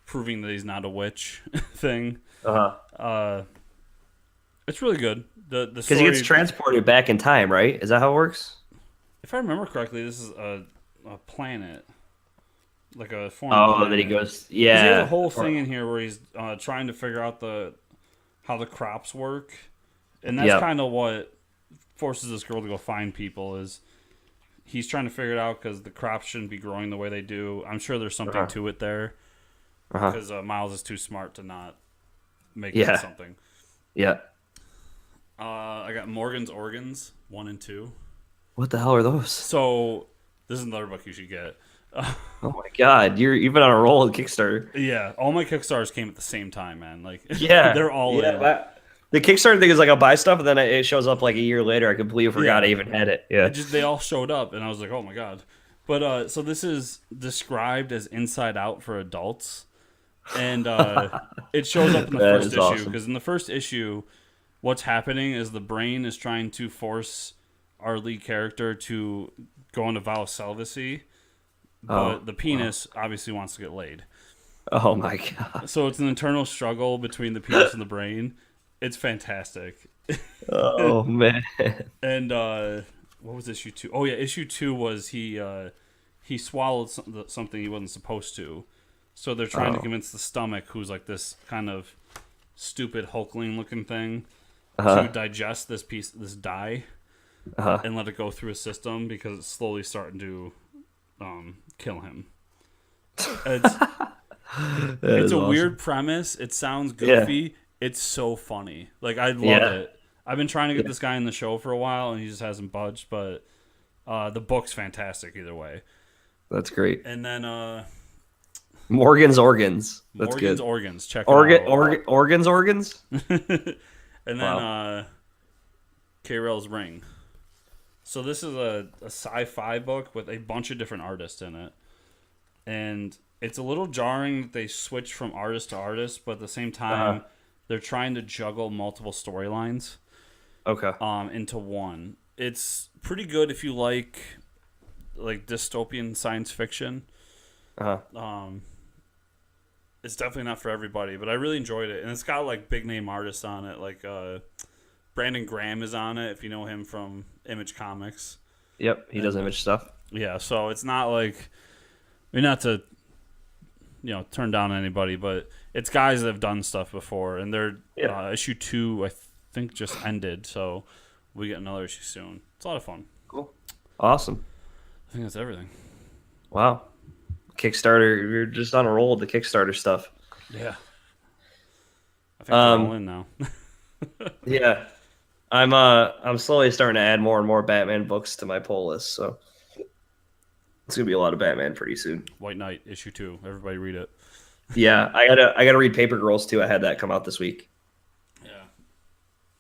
proving that he's not a witch thing. It's really good. Because he gets transported back in time, right? Is that how it works? If I remember correctly, this is a planet. Like a foreign planet. That he goes... Yeah. He has a whole thing in here where he's trying to figure out how the crops work. And that's kind of what forces this girl to go find people is he's trying to figure it out because the crops shouldn't be growing the way they do. I'm sure there's something to it there. Because Miles is too smart to not make it something. Yeah. I got Morgan's Organs 1 and 2. What the hell are those? So this is another book you should get. Oh my god, you've been on a roll with Kickstarter. Yeah, all my Kickstarters came at the same time, man. Like, yeah, they're all in. The Kickstarter thing is like I'll buy stuff and then it shows up like a year later. I completely forgot I even had it. Yeah. They all showed up, and I was like, oh my god. But so this is described as Inside Out for adults, and it shows up in the That first is issue awesome. because in the first issue, what's happening is the brain is trying to force our lead character to go into vow of celibacy, but the penis obviously wants to get laid. Oh my god. So it's an internal struggle between the penis and the brain. It's fantastic. Oh man. And what was issue 2? Oh yeah, issue 2 was he swallowed something he wasn't supposed to. So they're trying to convince the stomach, who's like this kind of stupid Hulkling looking thing, to digest this dye and let it go through his system because it's slowly starting to kill him. It's a awesome. weird premise. It sounds goofy. Yeah. It's so funny. Like I love it. I've been trying to get this guy in the show for a while, and he just hasn't budged. But the book's fantastic either way. That's great. And then Morgan's Organs. That's Morgan's good. Organs. Check it out. Organs. And then Wow. K-Rail's Ring. So this is a sci-fi book with a bunch of different artists in it. And it's a little jarring that they switch from artist to artist, but at the same time, they're trying to juggle multiple storylines Okay. into one. It's pretty good if you like dystopian science fiction. It's definitely not for everybody, but I really enjoyed it. And it's got like big name artists on it, like Brandon Graham is on it, if you know him from Image Comics. Yep. He does image stuff. Yeah, so it's not like, I mean, not to turn down anybody, but it's guys that have done stuff before, and they're issue 2 I think just ended, so we get another issue soon. It's a lot of fun. Cool. Awesome. I think that's everything. Wow. Kickstarter. You're just on a roll with the Kickstarter stuff. Yeah. I think we're all in now. Yeah. I'm slowly starting to add more and more Batman books to my pull list, so it's gonna be a lot of Batman pretty soon. White Knight issue 2. Everybody read it. Yeah, I gotta read Paper Girls too. I had that come out this week. Yeah.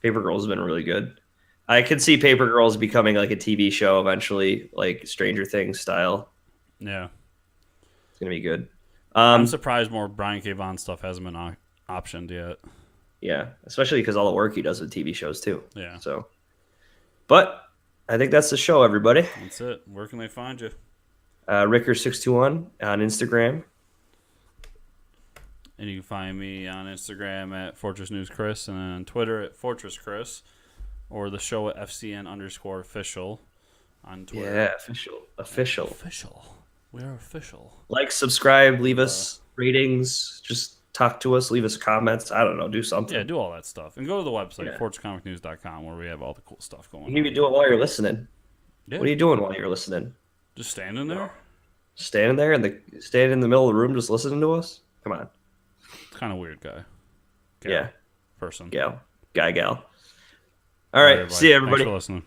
Paper Girls has been really good. I could see Paper Girls becoming like a TV show eventually, like Stranger Things style. Yeah. It's gonna be good. I'm surprised more Brian K. Vaughan stuff hasn't been optioned yet. Yeah, especially because all the work he does with TV shows too. Yeah. So, but I think that's the show, everybody. That's it. Where can they find you? Ricker621 on Instagram. And you can find me on Instagram at Fortress News Chris and on Twitter at Fortress Chris, or the show at FCN_official on Twitter. Yeah, official. Official. We are official. Like, subscribe, leave us ratings, just talk to us, leave us comments. I don't know, do something. Yeah, do all that stuff. And go to the website, Yeah. fortresscomicnews.com, where we have all the cool stuff going You can on. even do it while you're listening. Yeah. What are you doing while you're listening? Just standing there? Standing there standing in the middle of the room just listening to us? Come on. It's kind of weird guy. Yeah. Person. Gal. Guy, gal. All right. Everybody. See you, everybody. Thanks for listening.